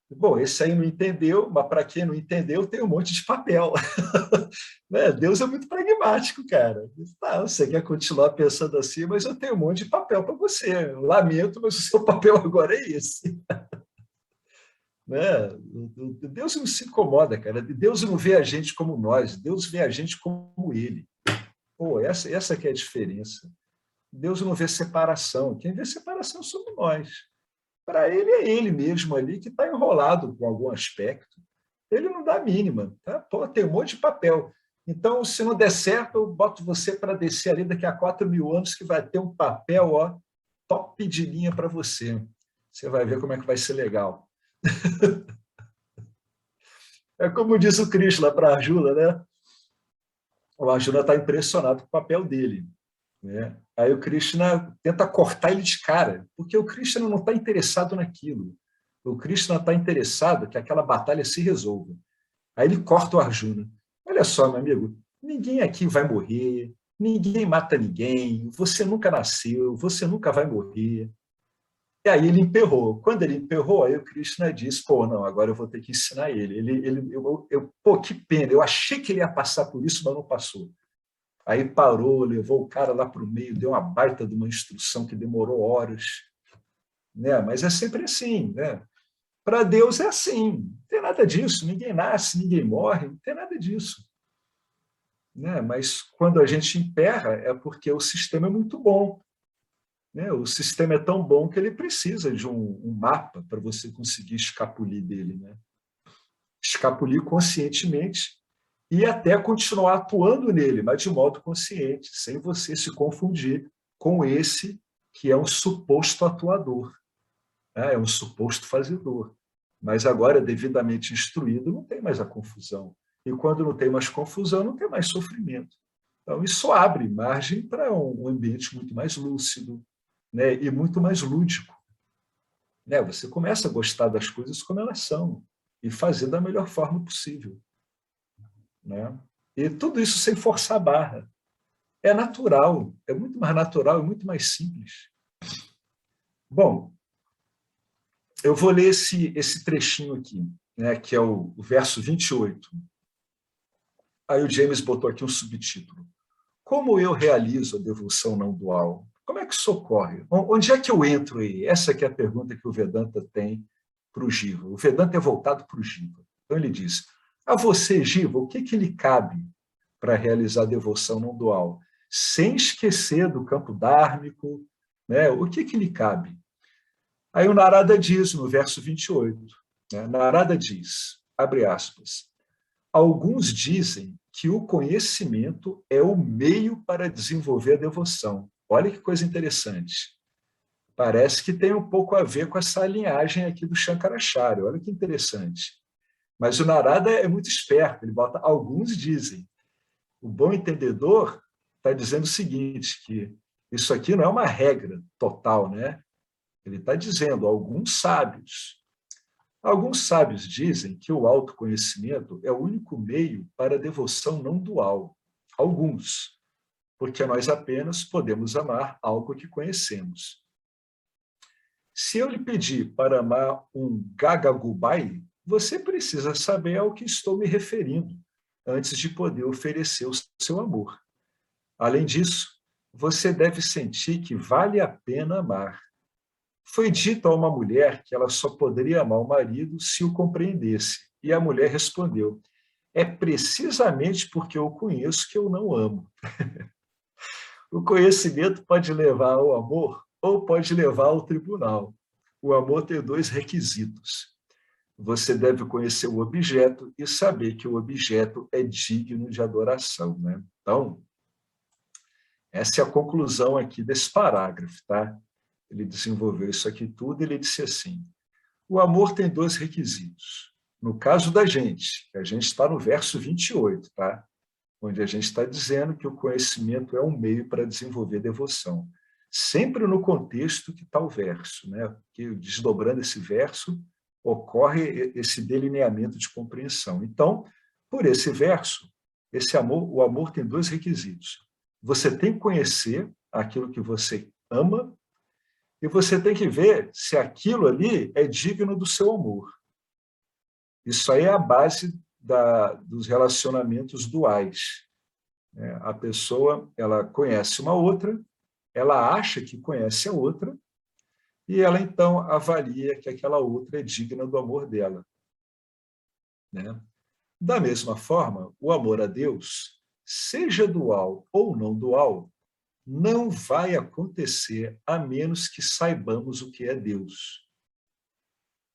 Bom, esse aí não entendeu, mas para quem não entendeu, tem um monte de papel. Né? Deus é muito pragmático, cara. Tá, você quer continuar pensando assim, mas eu tenho um monte de papel para você. Lamento, mas o seu papel agora é esse. Né? Deus não se incomoda, cara. Deus não vê a gente como nós, Deus vê a gente como Ele. Pô, essa que é a diferença. Deus não vê separação. Quem vê separação somos nós. Para ele é ele mesmo ali que está enrolado com algum aspecto. Ele não dá a mínima. Tá? Pô, tem um monte de papel. Então, se não der certo, eu boto você para descer ali daqui a 4.000 anos que vai ter um papel top de linha para você. Você vai ver como é que vai ser legal. É como diz o Krishna para Arjuna, né? O Arjuna está impressionado com o papel dele. Né? Aí o Krishna tenta cortar ele de cara, porque o Krishna não está interessado naquilo. O Krishna está interessado que aquela batalha se resolva. Aí ele corta o Arjuna. Olha só, meu amigo, ninguém aqui vai morrer, ninguém mata ninguém, você nunca nasceu, você nunca vai morrer. E aí ele emperrou. Quando ele emperrou, aí o Krishna disse, pô, não, agora eu vou ter que ensinar ele. Pô, que pena, eu achei que ele ia passar por isso, mas não passou. Aí parou, levou o cara lá para o meio, deu uma baita de uma instrução que demorou horas. Né? Mas é sempre assim. Né? Para Deus é assim. Não tem nada disso. Ninguém nasce, ninguém morre. Não tem nada disso. Né? Mas quando a gente emperra, é porque o sistema é muito bom. Né? O sistema é tão bom que ele precisa de um mapa para você conseguir escapulir dele. Né? Escapulir conscientemente e até continuar atuando nele, mas de modo consciente, sem você se confundir com esse que é um suposto atuador, né? É um suposto fazedor. Mas agora, devidamente instruído, não tem mais a confusão. E quando não tem mais confusão, não tem mais sofrimento. Então, isso abre margem para um ambiente muito mais lúcido, né? E muito mais lúdico. Né? Você começa a gostar das coisas como elas são e fazer da melhor forma possível. Né? E tudo isso sem forçar a barra. É natural, é muito mais natural, é muito mais simples. Bom, eu vou ler esse trechinho aqui, né, que é o verso 28. Aí o James botou aqui um subtítulo. Como eu realizo a devoção não dual? Como é que isso ocorre? Onde é que eu entro aí? Essa que é a pergunta que o Vedanta tem para o Jiva. O Vedanta é voltado para o Jiva. Então ele diz, a você, Jiva, o que lhe cabe para realizar a devoção não dual, sem esquecer do campo dármico, né? O que lhe cabe? Aí o Narada diz, no verso 28, né? Narada diz, abre aspas, alguns dizem que o conhecimento é o meio para desenvolver a devoção. Olha que coisa interessante. Parece que tem um pouco a ver com essa linhagem aqui do Shankaracharya. Olha que interessante. Mas o Narada é muito esperto, ele bota alguns dizem. O bom entendedor está dizendo o seguinte, que isso aqui não é uma regra total, né? Ele está dizendo alguns sábios. Alguns sábios dizem que o autoconhecimento é o único meio para a devoção não dual. Alguns, porque nós apenas podemos amar algo que conhecemos. Se eu lhe pedir para amar um Gagagubai, você precisa saber ao que estou me referindo, antes de poder oferecer o seu amor. Além disso, você deve sentir que vale a pena amar. Foi dito a uma mulher que ela só poderia amar o marido se o compreendesse, e a mulher respondeu, é precisamente porque eu conheço que eu não amo. O conhecimento pode levar ao amor ou pode levar ao tribunal. O amor tem dois requisitos. Você deve conhecer o objeto e saber que o objeto é digno de adoração, né? Então, essa é a conclusão aqui desse parágrafo, tá? Ele desenvolveu isso aqui tudo, ele disse assim, o amor tem dois requisitos. No caso da gente, a gente está no verso 28, tá? Onde a gente está dizendo que o conhecimento é um meio para desenvolver devoção. Sempre no contexto que está o verso, né? Que desdobrando esse verso, ocorre esse delineamento de compreensão. Então, por esse verso, o amor tem dois requisitos. Você tem que conhecer aquilo que você ama e você tem que ver se aquilo ali é digno do seu amor. Isso aí é a base dos relacionamentos duais. A pessoa, ela conhece uma outra, ela acha que conhece a outra, e ela, então, avalia que aquela outra é digna do amor dela. Né? Da mesma forma, o amor a Deus, seja dual ou não dual, não vai acontecer a menos que saibamos o que é Deus.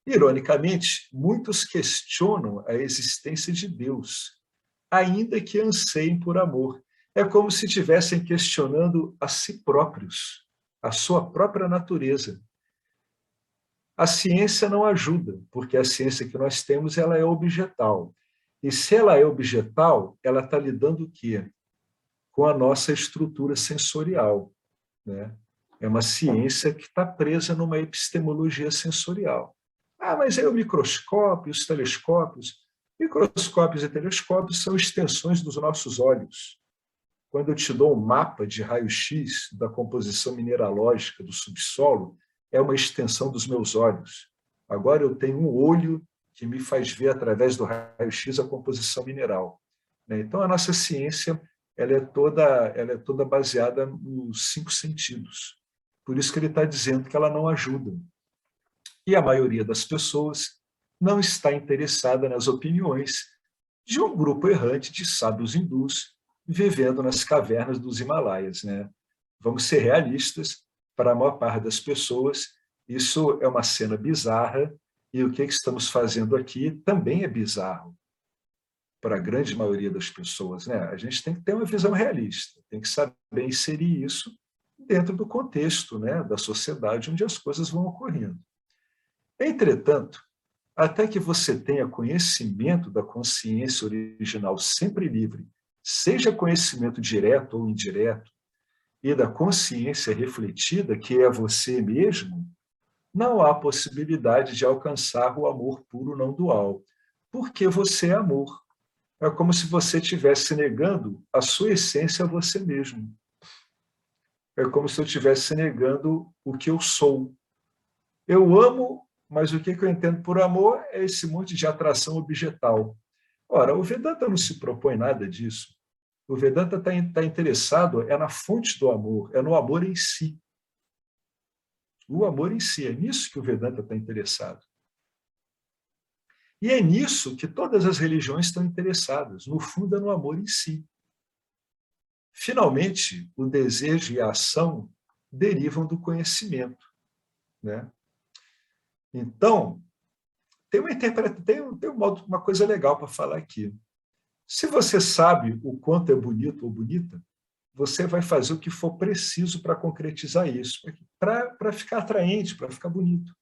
Ironicamente, muitos questionam a existência de Deus, ainda que anseiem por amor. É como se estivessem questionando a si próprios, a sua própria natureza. A ciência não ajuda, porque a ciência que nós temos ela é objetal. E se ela é objetal, ela está lidando o quê? Com a nossa estrutura sensorial. Né? É uma ciência que está presa numa epistemologia sensorial. Ah, mas é o microscópio, os telescópios. Microscópios e telescópios são extensões dos nossos olhos. Quando eu te dou um mapa de raio-x da composição mineralógica do subsolo, é uma extensão dos meus olhos. Agora eu tenho um olho que me faz ver através do raio-x a composição mineral. Então, a nossa ciência ela é toda baseada nos 5 sentidos. Por isso que ele está dizendo que ela não ajuda. E a maioria das pessoas não está interessada nas opiniões de um grupo errante de sábios hindus vivendo nas cavernas dos Himalaias. Né? Vamos ser realistas, para a maior parte das pessoas, isso é uma cena bizarra, e o que estamos fazendo aqui também é bizarro para a grande maioria das pessoas. Né? A gente tem que ter uma visão realista, tem que saber inserir isso dentro do contexto, né, da sociedade onde as coisas vão ocorrendo. Entretanto, até que você tenha conhecimento da consciência original sempre livre, seja conhecimento direto ou indireto, e da consciência refletida, que é você mesmo, não há possibilidade de alcançar o amor puro não dual, porque você é amor. É como se você estivesse negando a sua essência a você mesmo. É como se eu estivesse negando o que eu sou. Eu amo, mas o que eu entendo por amor é esse monte de atração objetal. Ora, o Vedanta não se propõe nada disso. O Vedanta está interessado na fonte do amor, é no amor em si. O amor em si, é nisso que o Vedanta está interessado. E é nisso que todas as religiões estão interessadas, no fundo é no amor em si. finalmente, o desejo e a ação derivam do conhecimento, né? Então, tem uma coisa legal para falar aqui. Se você sabe o quanto é bonito ou bonita, você vai fazer o que for preciso para concretizar isso, para ficar atraente, para ficar bonito.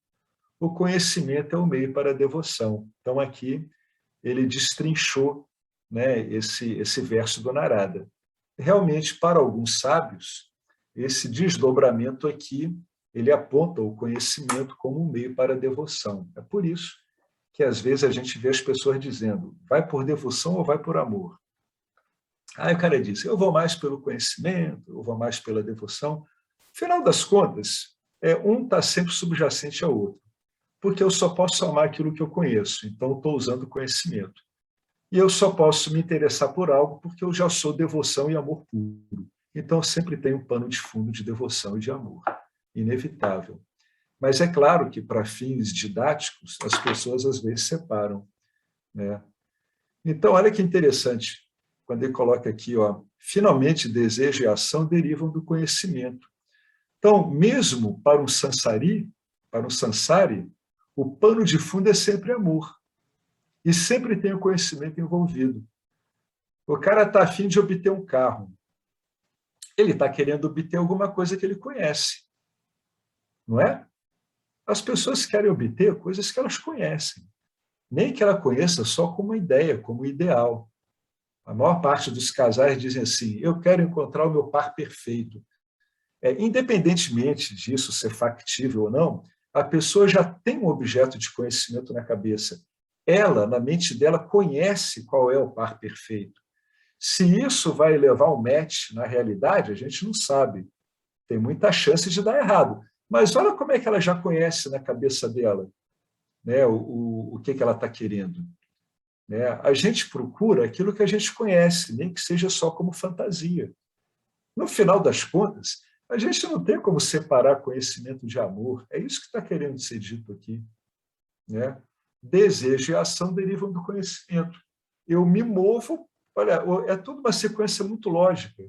O conhecimento é o meio para a devoção. Então, aqui, ele destrinchou, né, esse verso do Narada. Realmente, para alguns sábios, esse desdobramento aqui, ele aponta o conhecimento como um meio para a devoção. É por isso que, às vezes, a gente vê as pessoas dizendo, vai por devoção ou vai por amor? Aí o cara diz, eu vou mais pelo conhecimento, eu vou mais pela devoção. Afinal das contas, um está sempre subjacente ao outro, porque eu só posso amar aquilo que eu conheço, então estou usando o conhecimento. E eu só posso me interessar por algo porque eu já sou devoção e amor puro. Então, eu sempre tenho um pano de fundo de devoção e de amor. Inevitável. Mas é claro que, para fins didáticos, as pessoas às vezes separam, né? Então, olha que interessante, quando ele coloca aqui, ó, finalmente desejo e ação derivam do conhecimento. Então, mesmo para um sansari, o pano de fundo é sempre amor. E sempre tem o conhecimento envolvido. O cara está a fim de obter um carro. Ele está querendo obter alguma coisa que ele conhece. Não é? As pessoas querem obter coisas que elas conhecem. Nem que ela conheça só como ideia, como ideal. A maior parte dos casais dizem assim, eu quero encontrar o meu par perfeito. Independentemente disso ser factível ou não, a pessoa já tem um objeto de conhecimento na cabeça. Ela, na mente dela, conhece qual é o par perfeito. Se isso vai levar um match na realidade, a gente não sabe. Tem muita chance de dar errado. Mas olha como é que ela já conhece na cabeça dela, né, o que ela está querendo. Né? A gente procura aquilo que a gente conhece, nem que seja só como fantasia. No final das contas, a gente não tem como separar conhecimento de amor. É isso que está querendo ser dito aqui. Né? Desejo e ação derivam do conhecimento. Eu me movo, olha, é tudo uma sequência muito lógica.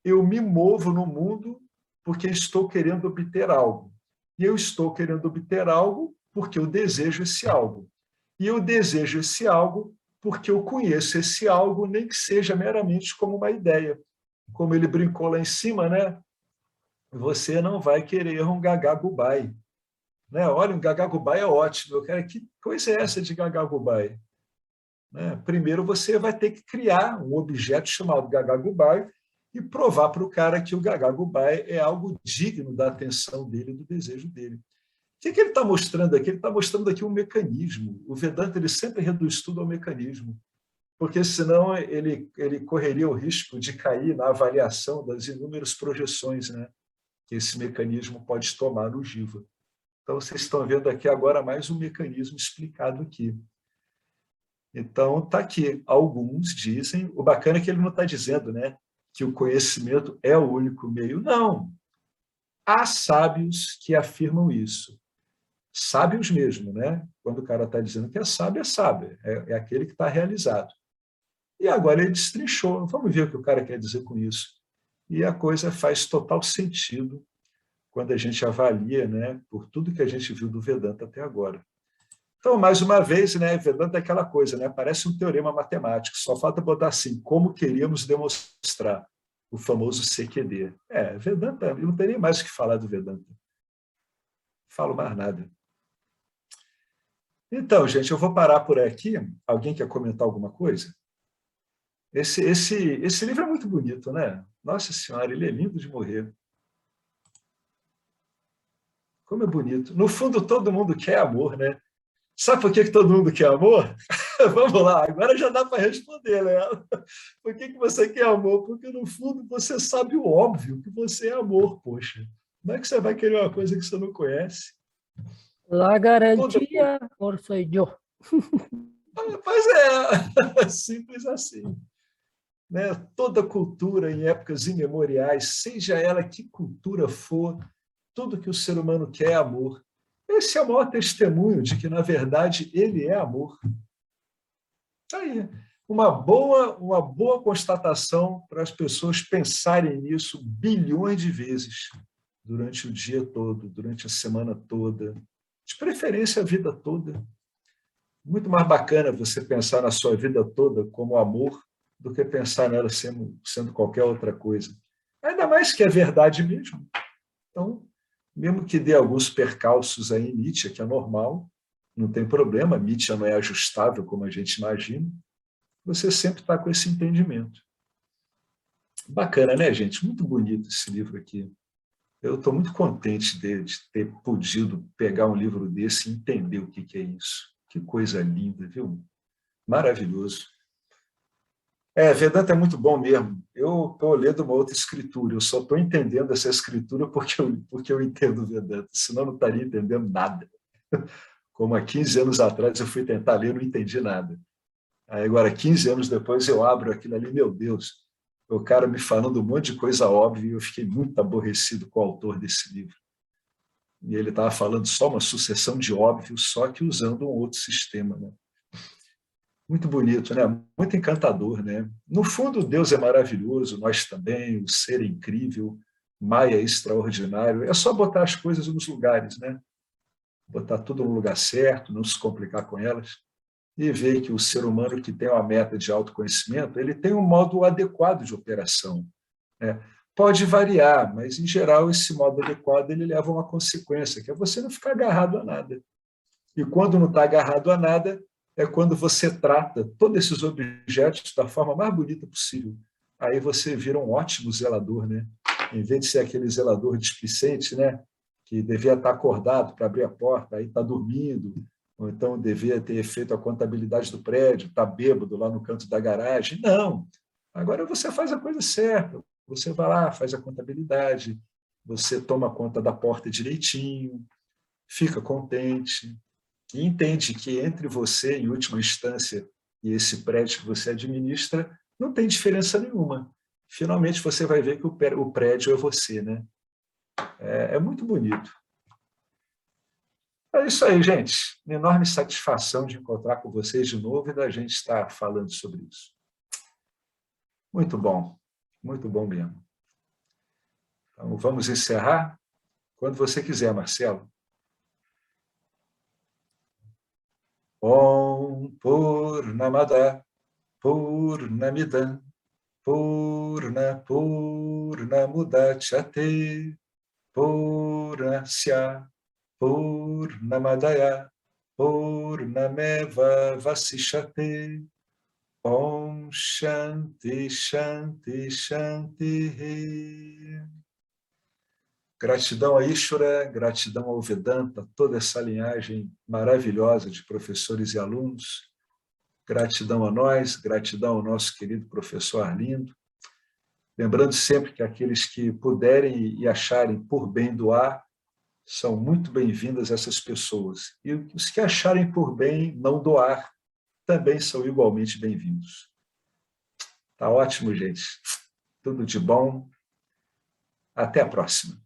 Eu me movo no mundo porque estou querendo obter algo. E eu estou querendo obter algo porque eu desejo esse algo. E eu desejo esse algo porque eu conheço esse algo, nem que seja meramente como uma ideia. Como ele brincou lá em cima, né? Você não vai querer um gagagubai. Né? Olha, um gagagubai é ótimo. Eu quero, que coisa é essa de gagagubai? Né? Primeiro você vai ter que criar um objeto chamado gagagubai e provar para o cara que o gagagubai é algo digno da atenção dele, do desejo dele. O que ele está mostrando aqui? Ele está mostrando aqui um mecanismo. O Vedanta ele sempre reduz tudo ao mecanismo, porque senão ele correria o risco de cair na avaliação das inúmeras projeções, né, que esse mecanismo pode tomar no jiva. Então, vocês estão vendo aqui agora mais um mecanismo explicado aqui. Então, está aqui. Alguns dizem, o bacana é que ele não está dizendo, né, que o conhecimento é o único meio. Não. Há sábios que afirmam isso. Sábios mesmo, né? Quando o cara está dizendo que é sábio, é aquele que está realizado. E agora ele destrinchou. Vamos ver o que o cara quer dizer com isso. E a coisa faz total sentido quando a gente avalia, né, por tudo que a gente viu do Vedanta até agora. Então, mais uma vez, né, Vedanta é aquela coisa, né, parece um teorema matemático, só falta botar assim, como queríamos demonstrar, o famoso CQD. Vedanta, eu não teria mais o que falar do Vedanta. Não falo mais nada. Então, gente, eu vou parar por aqui. Alguém quer comentar alguma coisa? Esse livro é muito bonito, né? Nossa Senhora, ele é lindo de morrer. Como é bonito. No fundo, todo mundo quer amor, né? Sabe por que todo mundo quer amor? Vamos lá, agora já dá para responder, né? Por que você quer amor? Porque, no fundo, você sabe o óbvio, que você é amor, poxa. Como é que você vai querer uma coisa que você não conhece? La garantia por soy yo. Pois é, simples assim. Né? Toda cultura, em épocas imemoriais, seja ela que cultura for, tudo que o ser humano quer é amor. Esse é o maior testemunho de que, na verdade, ele é amor. Tá aí. uma boa constatação para as pessoas pensarem nisso bilhões de vezes durante o dia todo, durante a semana toda, de preferência a vida toda. Muito mais bacana você pensar na sua vida toda como amor do que pensar nela sendo qualquer outra coisa. Ainda mais que é verdade mesmo. Então, mesmo que dê alguns percalços aí em Nietzsche, que é normal, não tem problema, Nietzsche não é ajustável como a gente imagina, você sempre está com esse entendimento. Bacana, né, gente? Muito bonito esse livro aqui. Eu estou muito contente de ter podido pegar um livro desse e entender o que é isso. Que coisa linda, viu? Maravilhoso. Vedanta é muito bom mesmo. Eu estou lendo uma outra escritura, eu só estou entendendo essa escritura porque eu entendo Vedanta, senão eu não estaria entendendo nada. Como há 15 anos atrás eu fui tentar ler, não entendi nada. Aí agora, 15 anos depois, eu abro aquilo ali, meu Deus, o cara me falando um monte de coisa óbvia e eu fiquei muito aborrecido com o autor desse livro. E ele estava falando só uma sucessão de óbvios, só que usando um outro sistema, né? Muito bonito, né? Muito encantador, né? No fundo, Deus é maravilhoso, nós também, o ser é incrível, Maia é extraordinário. É só botar as coisas nos lugares, né? Botar tudo no lugar certo, não se complicar com elas e ver que o ser humano que tem uma meta de autoconhecimento, ele tem um modo adequado de operação, né? Pode variar, mas, em geral, esse modo adequado ele leva a uma consequência, que é você não ficar agarrado a nada. E quando não está agarrado a nada, é quando você trata todos esses objetos da forma mais bonita possível. Aí você vira um ótimo zelador, né? Em vez de ser aquele zelador displicente, né? Que devia estar acordado para abrir a porta, aí está dormindo, ou então devia ter feito a contabilidade do prédio, está bêbado lá no canto da garagem. Não. Agora você faz a coisa certa. Você vai lá, faz a contabilidade, você toma conta da porta direitinho, fica contente, e entende que entre você, em última instância, e esse prédio que você administra, não tem diferença nenhuma. Finalmente você vai ver que o prédio é você, né? É muito bonito. É isso aí, gente. Uma enorme satisfação de encontrar com vocês de novo e da gente estar falando sobre isso. Muito bom mesmo. Então, vamos encerrar? Quando você quiser, Marcelo. Om Purnamada Purnamidam Purnamudachyate Purnasya Purnamadaya Purnameva Vasishyate. Om Shanti Shanti Shanti. Gratidão a Ishvara, gratidão ao Vedanta, toda essa linhagem maravilhosa de professores e alunos. Gratidão a nós, gratidão ao nosso querido professor Arlindo. Lembrando sempre que aqueles que puderem e acharem por bem doar, são muito bem-vindas essas pessoas. E os que acharem por bem não doar, também são igualmente bem-vindos. Tá ótimo, gente. Tudo de bom. Até a próxima.